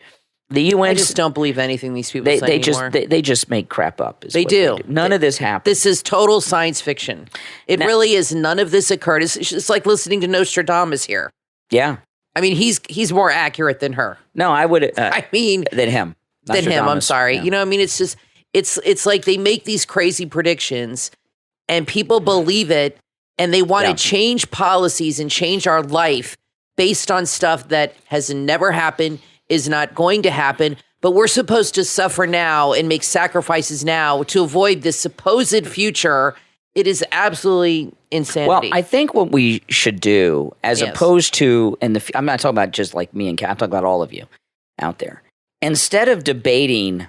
The UN. I just don't believe anything these people say anymore. They just make crap up. They do. None of this happened. This is total science fiction. It really is. None of this occurred. It's like listening to Nostradamus here. Yeah. I mean, he's more accurate than her. No, I would. I mean, than him. than him. I'm sorry. Yeah. You know, I mean, it's just it's like they make these crazy predictions, and people believe it, and they want to change policies and change our life based on stuff that has never happened, is not going to happen. But we're supposed to suffer now and make sacrifices now to avoid this supposed future. It is absolutely insanity. Well, I think what we should do, as opposed to, I'm not talking about just like me and Kat, I'm talking about all of you out there. Instead of debating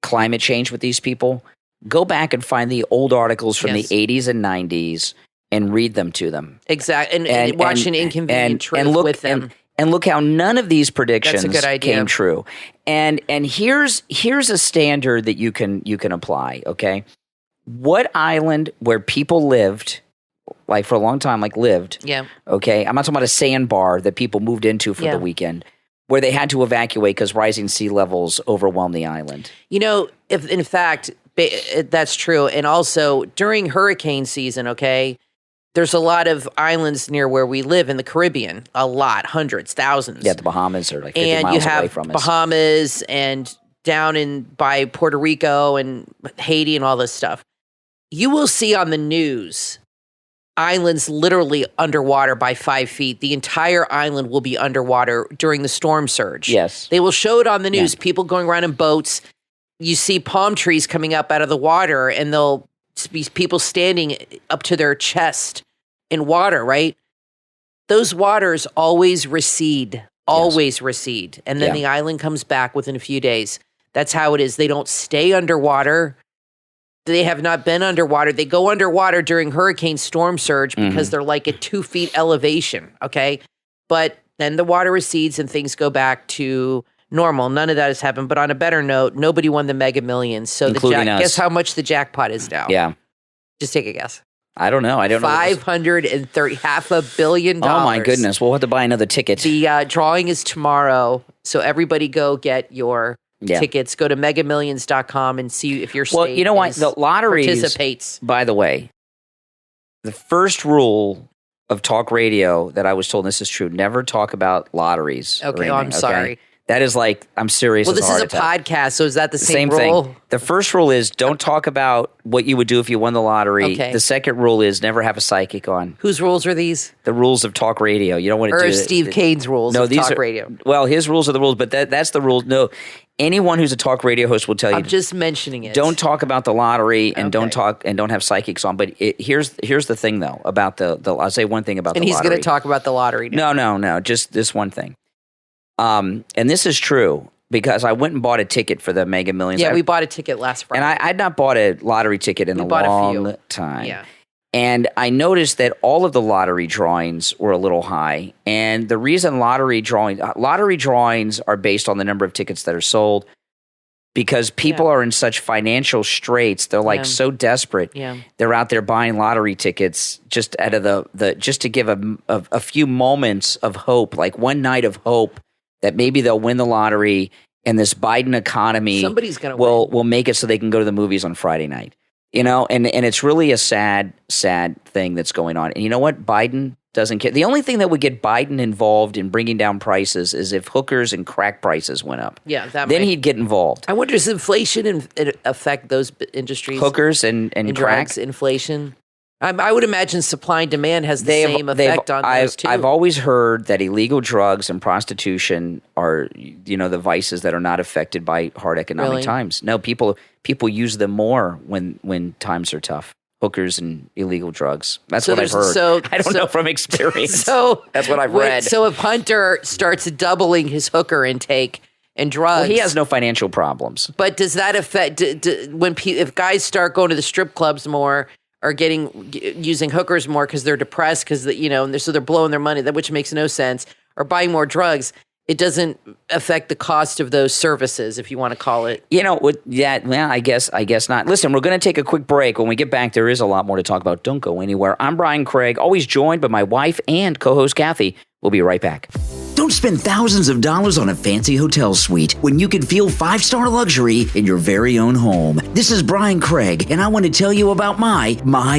climate change with these people, go back and find the old articles from the 80s and 90s and read them to them. Exactly. And watch an inconvenient truth with them. And look how none of these predictions came true. And here's a standard that you can apply, okay? What island where people lived, like for a long time, okay? I'm not talking about a sandbar that people moved into for the weekend, where they had to evacuate because rising sea levels overwhelmed the island. You know, if in fact, that's true. And also during hurricane season, okay, there's a lot of islands near where we live in the Caribbean. A lot, hundreds, thousands. Yeah, the Bahamas are like 50 and miles you have away from us. Bahamas and down by Puerto Rico and Haiti and all this stuff. You will see on the news islands literally underwater by 5 feet. The entire island will be underwater during the storm surge. Yes. They will show it on the news. People going around in boats. You see palm trees coming up out of the water, and there'll be people standing up to their chest in water, right? Those waters always recede, and then the island comes back within a few days. That's how it is. They don't stay underwater. They have not been underwater. They go underwater during hurricane storm surge because they're like at 2 feet elevation, okay? But then the water recedes and things go back to normal. None of that has happened. But on a better note, nobody won the Mega Millions. So guess how much the jackpot is now? Yeah. Just take a guess. I don't know. $530, $500 million. Oh my goodness. We'll have to buy another ticket. The drawing is tomorrow. So everybody go get your tickets. Go to megamillions.com and see if your state Well, you know what? The lottery participates. By the way, the first rule of talk radio that I was told, and this is true, never talk about lotteries. Okay, I'm sorry. That is like, I'm serious. Well, as this a is heart a attack. podcast, so is that the same thing. rule? The first rule is don't talk about what you would do if you won the lottery. Okay. The second rule is never have a psychic on. Whose rules are these? The rules of talk radio. You don't want to Or do Steve Kane's rules of these talk are, radio? Well, his rules are the rules, but that's the rules. No, anyone who's a talk radio host will tell you. I'm just mentioning it. Don't talk about the lottery and Okay. don't have psychics on. But here's the thing though about the I'll say one thing about And the he's lottery. going to talk about the lottery now. No, just this one thing. And this is true because I went and bought a ticket for the Mega Millions. Yeah, we bought a ticket last Friday. And I'd not bought a lottery ticket in We a bought a long few. time. Yeah. And I noticed that all of the lottery drawings were a little high. And the reason lottery drawings are based on the number of tickets that are sold because people are in such financial straits. They're like so desperate. Yeah. They're out there buying lottery tickets just out of the just to give a few moments of hope, like one night of hope that maybe they'll win the lottery and this Biden economy Somebody's gonna will make it so they can go to the movies on Friday night. You know, and it's really a sad thing that's going on. And you know what? Biden doesn't care. The only thing that would get Biden involved in bringing down prices is if hookers and crack prices went up. Yeah, then he'd get involved. I wonder, does inflation affect those industries? Hookers and crack? drugs, inflation? I would imagine supply and demand has the same effect on those too. I've always heard that illegal drugs and prostitution are, the vices that are not affected by hard economic times. No, people use them more when times are tough. Hookers and illegal drugs. That's what I've heard. I don't know from experience. That's what I've read. So if Hunter starts doubling his hooker intake and drugs, well, he has no financial problems. But does that affect if guys start going to the strip clubs more? Are using hookers more because they're depressed because so they're blowing their money, which makes no sense, or buying more drugs. It doesn't affect the cost of those services, if you want to call it. I guess not. Listen, we're going to take a quick break. When we get back, there is a lot more to talk about. Don't go anywhere. I'm Brian Craig, always joined by my wife and co-host Kathy. We'll be right back. Don't spend thousands of dollars on a fancy hotel suite when you can feel 5-star luxury in your very own home. This is Brian Craig, and I want to tell you about my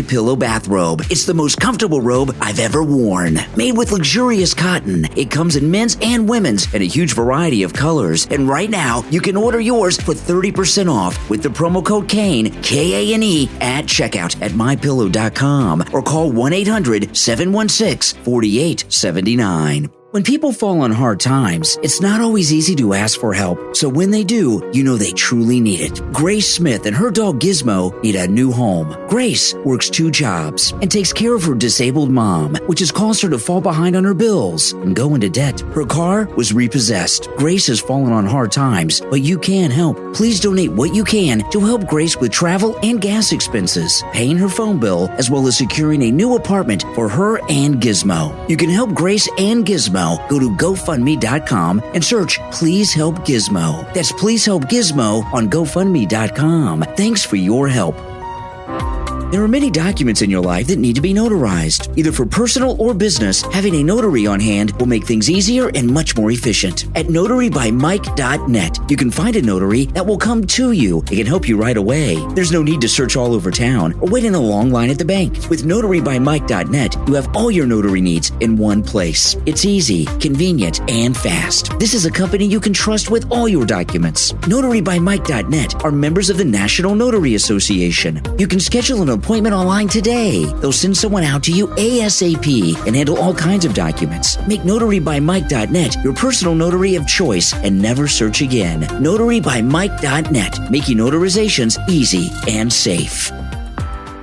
Pillow bathrobe. It's the most comfortable robe I've ever worn. Made with luxurious cotton, it comes in men's and women's in a huge variety of colors. And right now, you can order yours for 30% off with the promo code KANE, K-A-N-E, at checkout at mypillow.com or call 1-800-716-4879. When people fall on hard times, it's not always easy to ask for help. So when they do, you know they truly need it. Grace Smith and her dog Gizmo need a new home. Grace works 2 jobs and takes care of her disabled mom, which has caused her to fall behind on her bills and go into debt. Her car was repossessed. Grace has fallen on hard times, but you can help. Please donate what you can to help Grace with travel and gas expenses, paying her phone bill, as well as securing a new apartment for her and Gizmo. You can help Grace and Gizmo. Go to GoFundMe.com and search Please Help Gizmo. That's Please Help Gizmo on GoFundMe.com. Thanks for your help. There are many documents in your life that need to be notarized. Either for personal or business, having a notary on hand will make things easier and much more efficient. At notarybymike.net, you can find a notary that will come to you. It can help you right away. There's no need to search all over town or wait in a long line at the bank. With notarybymike.net, you have all your notary needs in one place. It's easy, convenient, and fast. This is a company you can trust with all your documents. Notarybymike.net are members of the National Notary Association. You can schedule an appointment online today. They'll send someone out to you ASAP and handle all kinds of documents. Make notarybymike.net your personal notary of choice and never search again. Notarybymike.net, making notarizations easy and safe.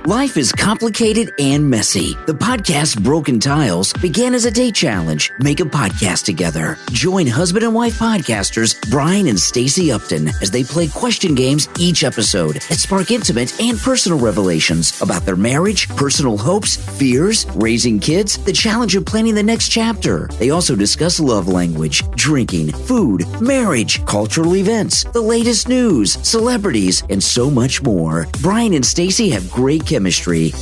Life is complicated and messy. The podcast Broken Tiles began as a date challenge. Make a podcast together. Join husband and wife podcasters Brian and Stacey Upton as they play question games each episode that spark intimate and personal revelations about their marriage, personal hopes, fears, raising kids, the challenge of planning the next chapter. They also discuss love language, drinking, food, marriage, cultural events, the latest news, celebrities, and so much more. Brian and Stacey have great chemistry,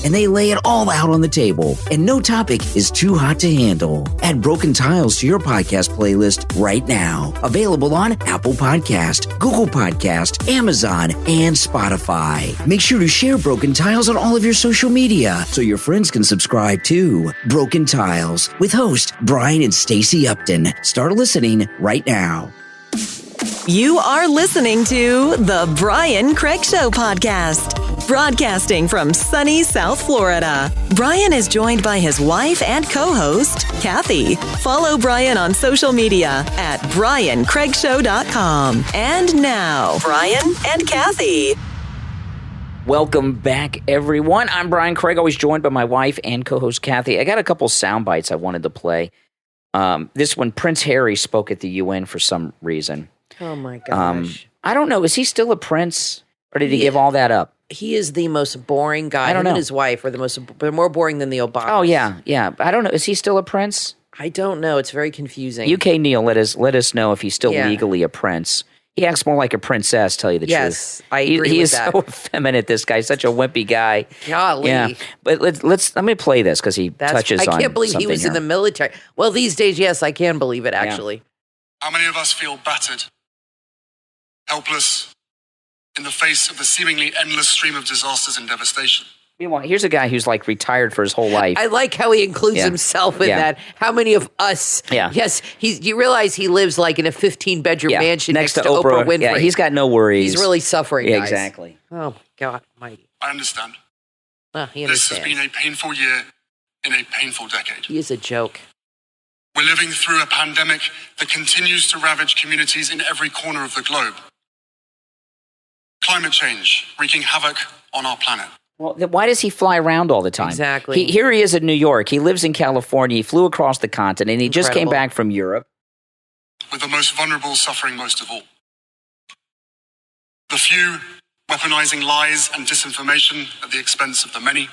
and they lay it all out on the table, and no topic is too hot to handle. Add Broken Tiles to your podcast playlist right now. Available on Apple Podcast, Google Podcast, Amazon, and Spotify. Make sure to share Broken Tiles on all of your social media so your friends can subscribe too. Broken Tiles with host Brian and Stacey Upton. Start listening right now. You are listening to the Brian Craig Show podcast, broadcasting from sunny South Florida. Brian is joined by his wife and co-host, Kathy. Follow Brian on social media at briancraigshow.com. And now, Brian and Kathy. Welcome back, everyone. I'm Brian Craig, always joined by my wife and co-host, Kathy. I got a couple sound bites I wanted to play. This one, Prince Harry spoke at the UN for some reason. Oh, my gosh. I don't know. Is he still a prince, or did he give all that up? He is the most boring guy. I don't know. Him and his wife are they're more boring than the Obamas. Oh, yeah. I don't know. Is he still a prince? I don't know. It's very confusing. UK Neil, let us know if he's still legally a prince. He acts more like a princess, tell you the truth. Yes, I agree he with is that. so effeminate, this guy. Such a wimpy guy. Golly. Yeah. But let me play this because he touches on I can't believe he something was in here. the military. Well, these days, yes, I can believe it, actually. How many of us feel battered, helpless, in the face of the seemingly endless stream of disasters and devastation? Meanwhile, here's a guy who's like retired for his whole life. I like how he includes himself in that. How many of us? Yeah. Yes, you realize he lives like in a 15-bedroom mansion next to Oprah Winfrey. Yeah, he's got no worries. He's really suffering, Yeah, guys. exactly. Oh, my God almighty. I understand. He This has understands. been a painful year in a painful decade. He is a joke. We're living through a pandemic that continues to ravage communities in every corner of the globe. Climate change wreaking havoc on our planet. Well, then why does he fly around all the time? Exactly. Here he is in New York. He lives in California. He flew across the continent. He just came back from Europe. With the most vulnerable suffering most of all. The few weaponizing lies and disinformation at the expense of the many.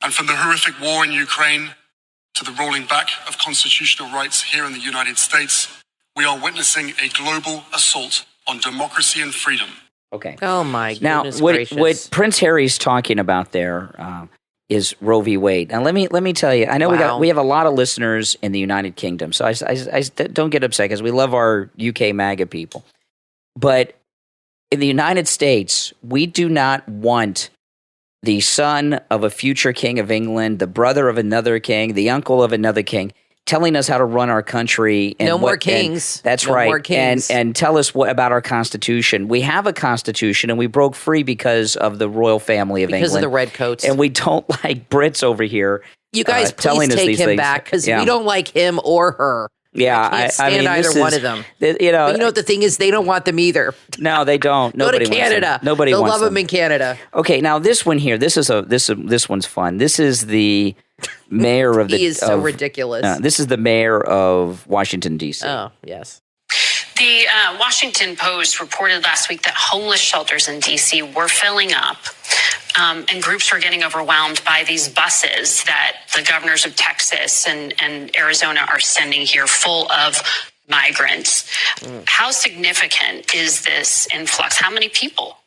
And from the horrific war in Ukraine to the rolling back of constitutional rights here in the United States, we are witnessing a global assault on democracy and freedom. Okay. Oh, my Now, goodness what gracious. Prince Harry's talking about there is Roe v. Wade. Now, let me tell you. I know we have a lot of listeners in the United Kingdom, so I don't get upset because we love our UK MAGA people. But in the United States, we do not want the son of a future king of England, the brother of another king, the uncle of another king, telling us how to run our country. And no more kings. That's no right. More kings. And tell us about our Constitution. We have a Constitution, and we broke free because of the royal family of England. Because of the redcoats. And we don't like Brits over here. You guys, please telling us take these him things. back because we don't like him or her. Yeah, I can't stand either one of them. You know, But you know what the thing is? They don't want them either. No, they don't. Go Nobody to Canada. Wants them. Nobody They'll wants love them. them in Canada. Okay, now this one here. This one's fun. This is the mayor of the. He is so ridiculous. This is the mayor of Washington D.C. Oh, yes. The Washington Post reported last week that homeless shelters in D.C. were filling up, and groups were getting overwhelmed by these buses that the governors of Texas and Arizona are sending here full of migrants. How significant is this influx? How many people?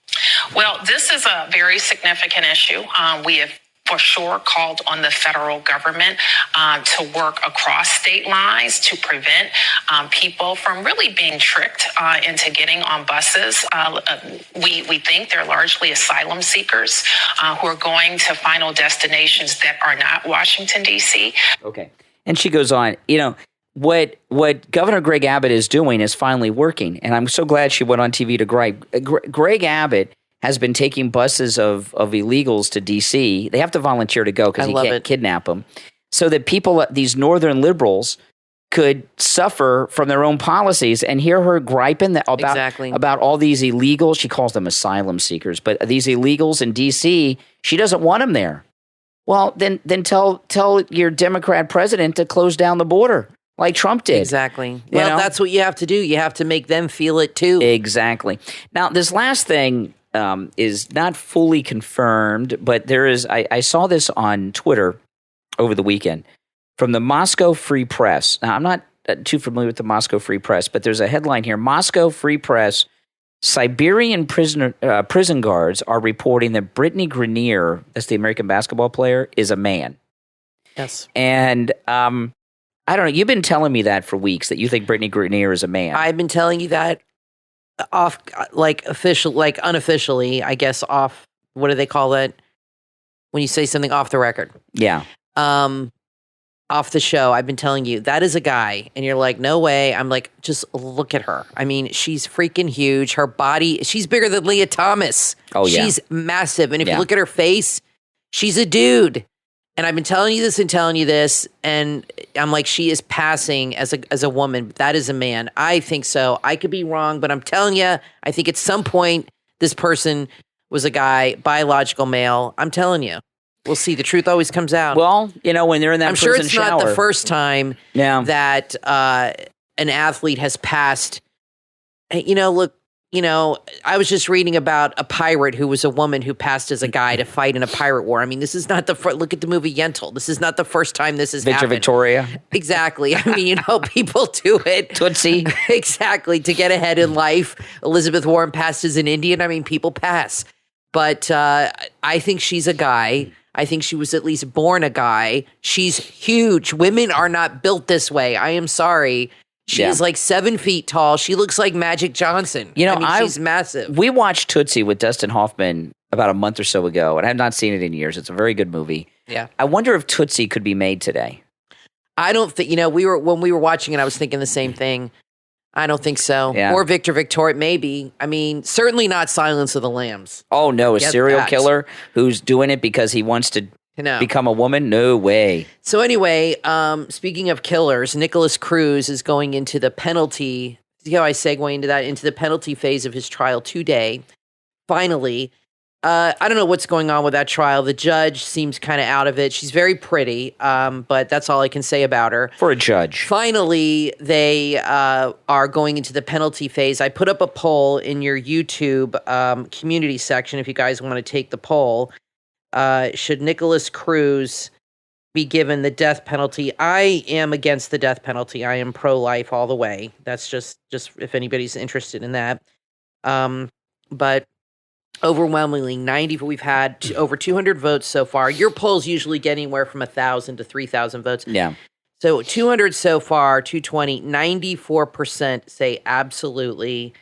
Well, this is a very significant issue. We have for sure called on the federal government to work across state lines to prevent people from really being tricked into getting on buses. We think they're largely asylum seekers who are going to final destinations that are not Washington, D.C. Okay. And she goes on, you know, what Governor Greg Abbott is doing is finally working. And I'm so glad she went on TV to gripe. Greg Abbott has been taking buses of illegals to D.C. They have to volunteer to go because he can't kidnap them. So that people, these northern liberals, could suffer from their own policies and hear her griping about all these illegals. She calls them asylum seekers, but these illegals in D.C., she doesn't want them there. Well, then tell your Democrat president to close down the border like Trump did. Exactly. Well, that's what you have to do. You have to make them feel it too. Exactly. Now, this last thing is not fully confirmed, but there is. I saw this on Twitter over the weekend from the Moscow Free Press. Now, I'm not too familiar with the Moscow Free Press, but there's a headline here: Moscow Free Press. Siberian prison guards are reporting that Brittany Grenier, that's the American basketball player, is a man. Yes. And I don't know. You've been telling me that for weeks, that you think Brittany Grenier is a man. I've been telling you that off, like unofficially, I guess off. What do they call that when you say something off the record? Yeah. off the show, I've been telling you, that is a guy. And you're like, no way. I'm like, just look at her. I mean, she's freaking huge. Her body, she's bigger than Leah Thomas. Oh, yeah. She's massive. And if you look at her face, she's a dude. And I've been telling you this and telling you this. And I'm like, she is passing as a woman. That is a man. I think so. I could be wrong, but I'm telling you, I think at some point, this person was a guy, biological male. I'm telling you. We'll see. The truth always comes out. Well, when they're in that I'm prison sure it's shower. not the first time that an athlete has passed. Look, I was just reading about a pirate who was a woman who passed as a guy to fight in a pirate war. I mean, this is not the first. Look at the movie Yentl. This is not the first time this has happened. Victoria. Exactly. I mean, people do it. Tootsie. Exactly. To get ahead in life. Elizabeth Warren passed as an Indian. I mean, people pass. But I think she's a guy. I think she was at least born a guy. She's huge. Women are not built this way. I am sorry. She's like 7 feet tall. She looks like Magic Johnson. She's massive. We watched Tootsie with Dustin Hoffman about a month or so ago, and I have not seen it in years. It's a very good movie. Yeah. I wonder if Tootsie could be made today. I don't think, when we were watching it, I was thinking the same thing. I don't think so. Yeah. Or Victoria, maybe. I mean, certainly not Silence of the Lambs. Oh, no, a Get serial that. killer who's doing it because he wants to become a woman? No way. So anyway, speaking of killers, Nicholas Cruz is going into the penalty. See how I segue into that? Into the penalty phase of his trial today. Finally. I don't know what's going on with that trial. The judge seems kind of out of it. She's very pretty, but that's all I can say about her. For a judge. Finally, they are going into the penalty phase. I put up a poll in your YouTube community section if you guys want to take the poll. Should Nicholas Cruz be given the death penalty? I am against the death penalty. I am pro-life all the way. That's just if anybody's interested in that. But overwhelmingly, we've had over 200 votes so far. Your polls usually get anywhere from 1,000 to 3,000 votes. Yeah. So 200 so far, 220, 94% say absolutely,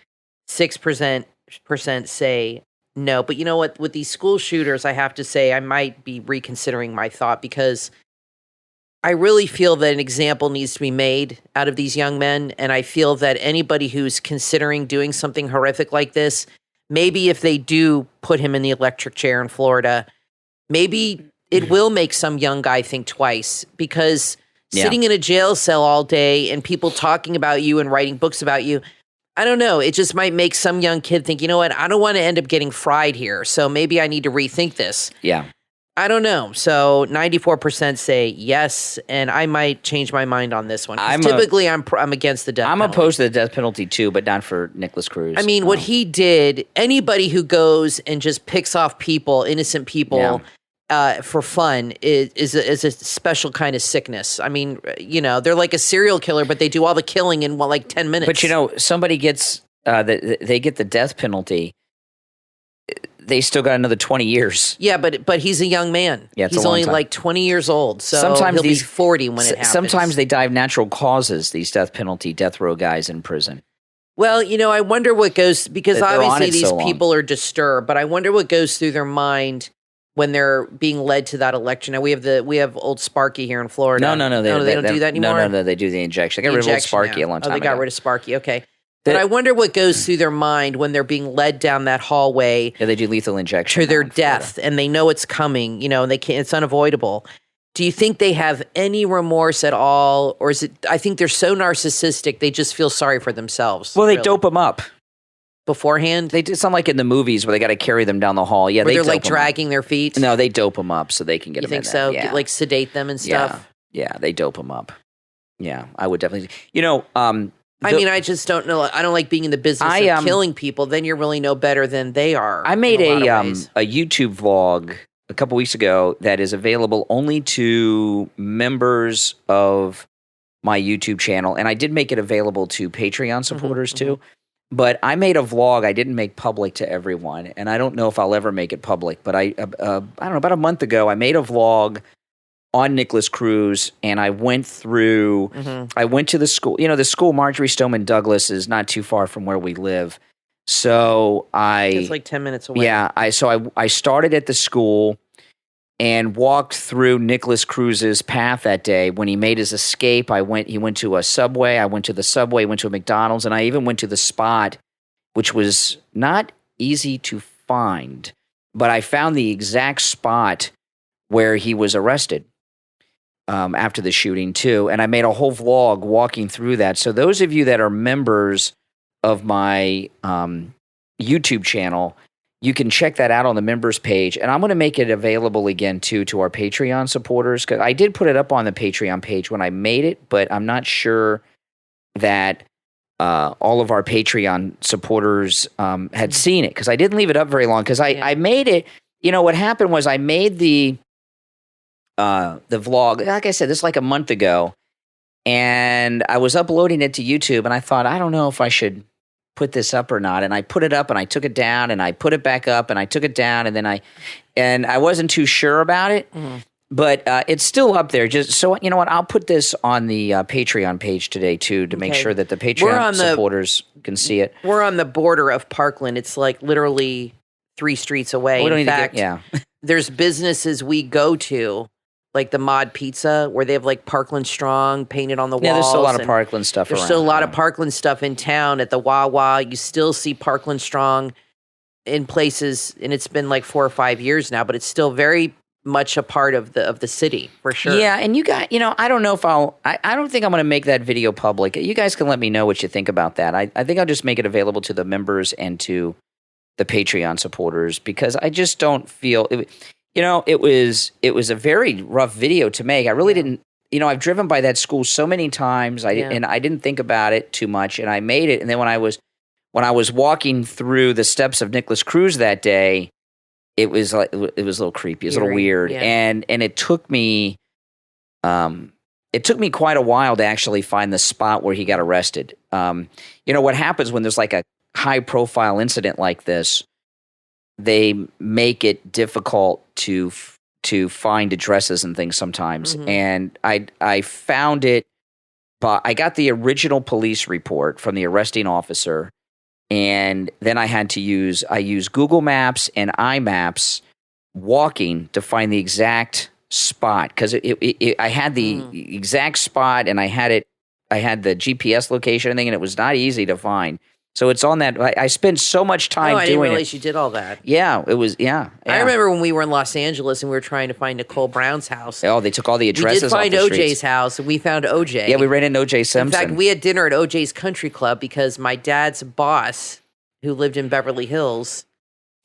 6% say no. But you know what? With these school shooters, I have to say I might be reconsidering my thought because I really feel that an example needs to be made out of these young men. And I feel that anybody who's considering doing something horrific like this, maybe if they do put him in the electric chair in Florida, maybe it will make some young guy think twice because sitting in a jail cell all day and people talking about you and writing books about you, I don't know. It just might make some young kid think, you know what? I don't want to end up getting fried here. So maybe I need to rethink this. Yeah. I don't know. So 94% say yes, and I might change my mind on this one. I'm against the death penalty. I'm opposed to the death penalty too, but not for Nicholas Cruz. I mean, what he did, anybody who goes and just picks off people, innocent people, for fun is a special kind of sickness. I mean, they're like a serial killer, but they do all the killing in 10 minutes. But somebody gets they get the death penalty. They still got another 20 years. Yeah, but he's a young man. Yeah, it's he's a long only time. like 20 years old, so he'll be 40 when it happens. Sometimes they die of natural causes, these death row guys in prison. Well, I wonder what goes, because obviously these people are disturbed, but I wonder what goes through their mind when they're being led to that election. Now, we have old Sparky here in Florida. No, they don't do that anymore? No, they do the injection. They got rid of old Sparky a long time ago. They got rid of Sparky, okay. But I wonder what goes through their mind when they're being led down that hallway. Yeah, they do lethal injection to their death, and they know it's coming. And they can't. It's unavoidable. Do you think they have any remorse at all, or is it? I think they're so narcissistic they just feel sorry for themselves. Well, they dope them up beforehand. They do something like in the movies where they got to carry them down the hall. Yeah, they're like dragging their feet. No, they dope them up so they can get. You them think so? Yeah. Like sedate them and stuff. Yeah, they dope them up. Yeah, I would definitely. I mean, I just don't know. I don't like being in the business of killing people. Then you're really no better than they are. I made a YouTube vlog a couple weeks ago that is available only to members of my YouTube channel, and I did make it available to Patreon supporters too. But I made a vlog I didn't make public to everyone, and I don't know if I'll ever make it public. But I don't know, about a month ago, I made a vlog on Nicholas Cruz, and I went through, I went to the school, the school Marjorie Stoneman Douglas is not too far from where we live. So it's like 10 minutes away. Yeah. I started at the school, and walked through Nicholas Cruz's path that day when he made his escape. He went to a Subway. I went to the Subway, went to a McDonald's, and I even went to the spot, which was not easy to find, but I found the exact spot where he was arrested after the shooting too. And I made a whole vlog walking through that. So those of you that are members of my YouTube channel, you can check that out on the members page. And I'm going to make it available again too to our Patreon supporters, because I did put it up on the Patreon page when I made it, but I'm not sure that all of our Patreon supporters had seen it, because I didn't leave it up very long, because I made it. You know, what happened was I made the vlog, like I said, this is like a month ago, and I was uploading it to YouTube, and I thought, I don't know if I should put this up or not. And I put it up, and I took it down, and I put it back up, and I took it down, and then I wasn't too sure about it. But it's still up there. Just so you know what, I'll put this on the Patreon page today too, to make sure that the Patreon supporters can see it. We're on the border of Parkland. It's like literally 3 streets away. In fact, there's businesses we go to, like the Mod Pizza, where they have like Parkland Strong painted on the walls. Yeah, there's still a lot of Parkland stuff around. There's still a lot of Parkland stuff in town. At the Wawa, you still see Parkland Strong in places, and it's been like 4 or 5 years now, but it's still very much a part of the city, for sure. Yeah, and you got, I don't know if I don't think I'm going to make that video public. You guys can let me know what you think about that. I think I'll just make it available to the members and to the Patreon supporters, because I just don't feel, it was a very rough video to make. I really didn't, I've driven by that school so many times, and I didn't think about it too much, and I made it. And then when I was walking through the steps of Nicholas Cruz that day, it was a little creepy. It was a little weird. Yeah. And it took me quite a while to actually find the spot where he got arrested. What happens when there's like a high profile incident like this, they make it difficult to find addresses and things sometimes. Mm-hmm. And I found it, but I got the original police report from the arresting officer. And then I used Google Maps and iMaps walking to find the exact spot, because I had the exact spot, and I had the GPS location and thing, and it was not easy to find. So it's on that. I spent so much time doing it. I didn't realize you did all that. Yeah, it was. Yeah, I remember when we were in Los Angeles and we were trying to find Nicole Brown's house. Oh, they took all the addresses. We did find off the OJ's streets. house, and we found OJ. Yeah, we ran into OJ Simpson. In fact, we had dinner at OJ's Country Club because my dad's boss, who lived in Beverly Hills,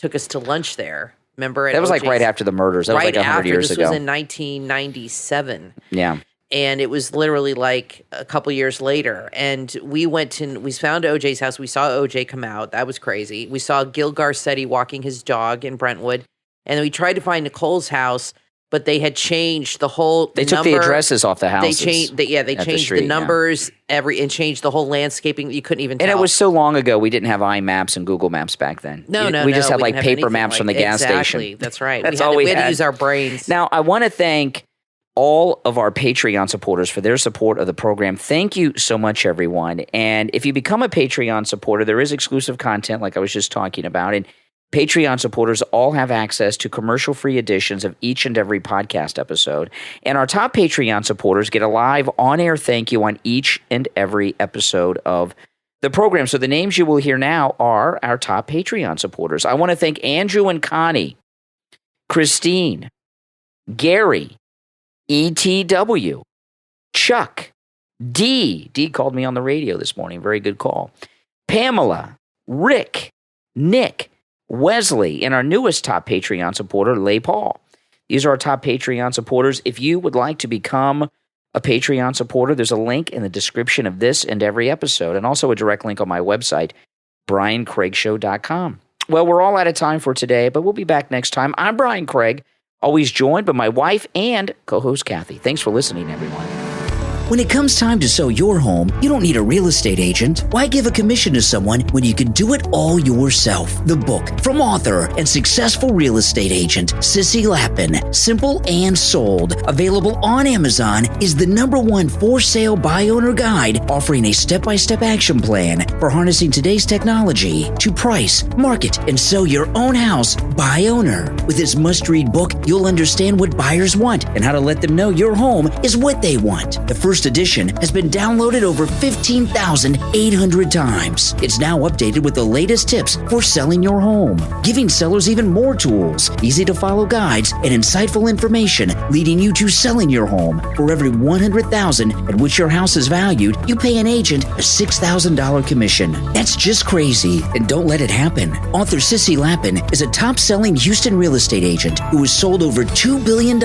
took us to lunch there. Remember? That was like right after the murders. That was like 100 years ago. This was in 1997. Yeah. And it was literally like a couple years later. And we found OJ's house. We saw OJ come out. That was crazy. We saw Gil Garcetti walking his dog in Brentwood. And then we tried to find Nicole's house, but they had changed the whole They took the addresses off the houses. They changed the numbers and changed the whole landscaping. You couldn't even tell. And it was so long ago, we didn't have iMaps and Google Maps back then. No. We just had like paper maps from the gas station. Exactly. That's right. That's all we had. We had to use our brains. Now, I want to thank all of our Patreon supporters for their support of the program. Thank you so much, everyone. And if you become a Patreon supporter, there is exclusive content like I was just talking about. And Patreon supporters all have access to commercial-free editions of each and every podcast episode. And our top Patreon supporters get a live on-air thank you on each and every episode of the program. So the names you will hear now are our top Patreon supporters. I want to thank Andrew and Connie, Christine, Gary, ETW, Chuck, D called me on the radio this morning. Very good call. Pamela, Rick, Nick, Wesley, and our newest top Patreon supporter, Leigh Paul. These are our top Patreon supporters. If you would like to become a Patreon supporter, there's a link in the description of this and every episode, and also a direct link on my website, BrianCraigShow.com. Well, we're all out of time for today, but we'll be back next time. I'm Brian Craig, always joined by my wife and co-host Kathy. Thanks for listening, everyone. When it comes time to sell your home, you don't need a real estate agent. Why give a commission to someone when you can do it all yourself? The book from author and successful real estate agent Sissy Lappin, Simple and Sold, available on Amazon, is the #1 for-sale buy-owner guide offering a step-by-step action plan for harnessing today's technology to price, market, and sell your own house by owner. With this must-read book, you'll understand what buyers want and how to let them know your home is what they want. The first edition has been downloaded over 15,800 times. It's now updated with the latest tips for selling your home, giving sellers even more tools, easy-to-follow guides, and insightful information leading you to selling your home. For every $100,000 at which your house is valued, you pay an agent a $6,000 commission. That's just crazy, and don't let it happen. Author Sissy Lappin is a top-selling Houston real estate agent who has sold over $2 billion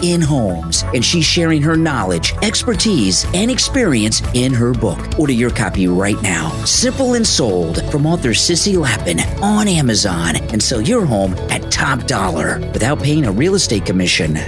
in homes, and she's sharing her knowledge, expertise, and experience in her book. Order your copy right now. Simple and Sold from author Sissy Lappin on Amazon, and sell your home at top dollar without paying a real estate commission.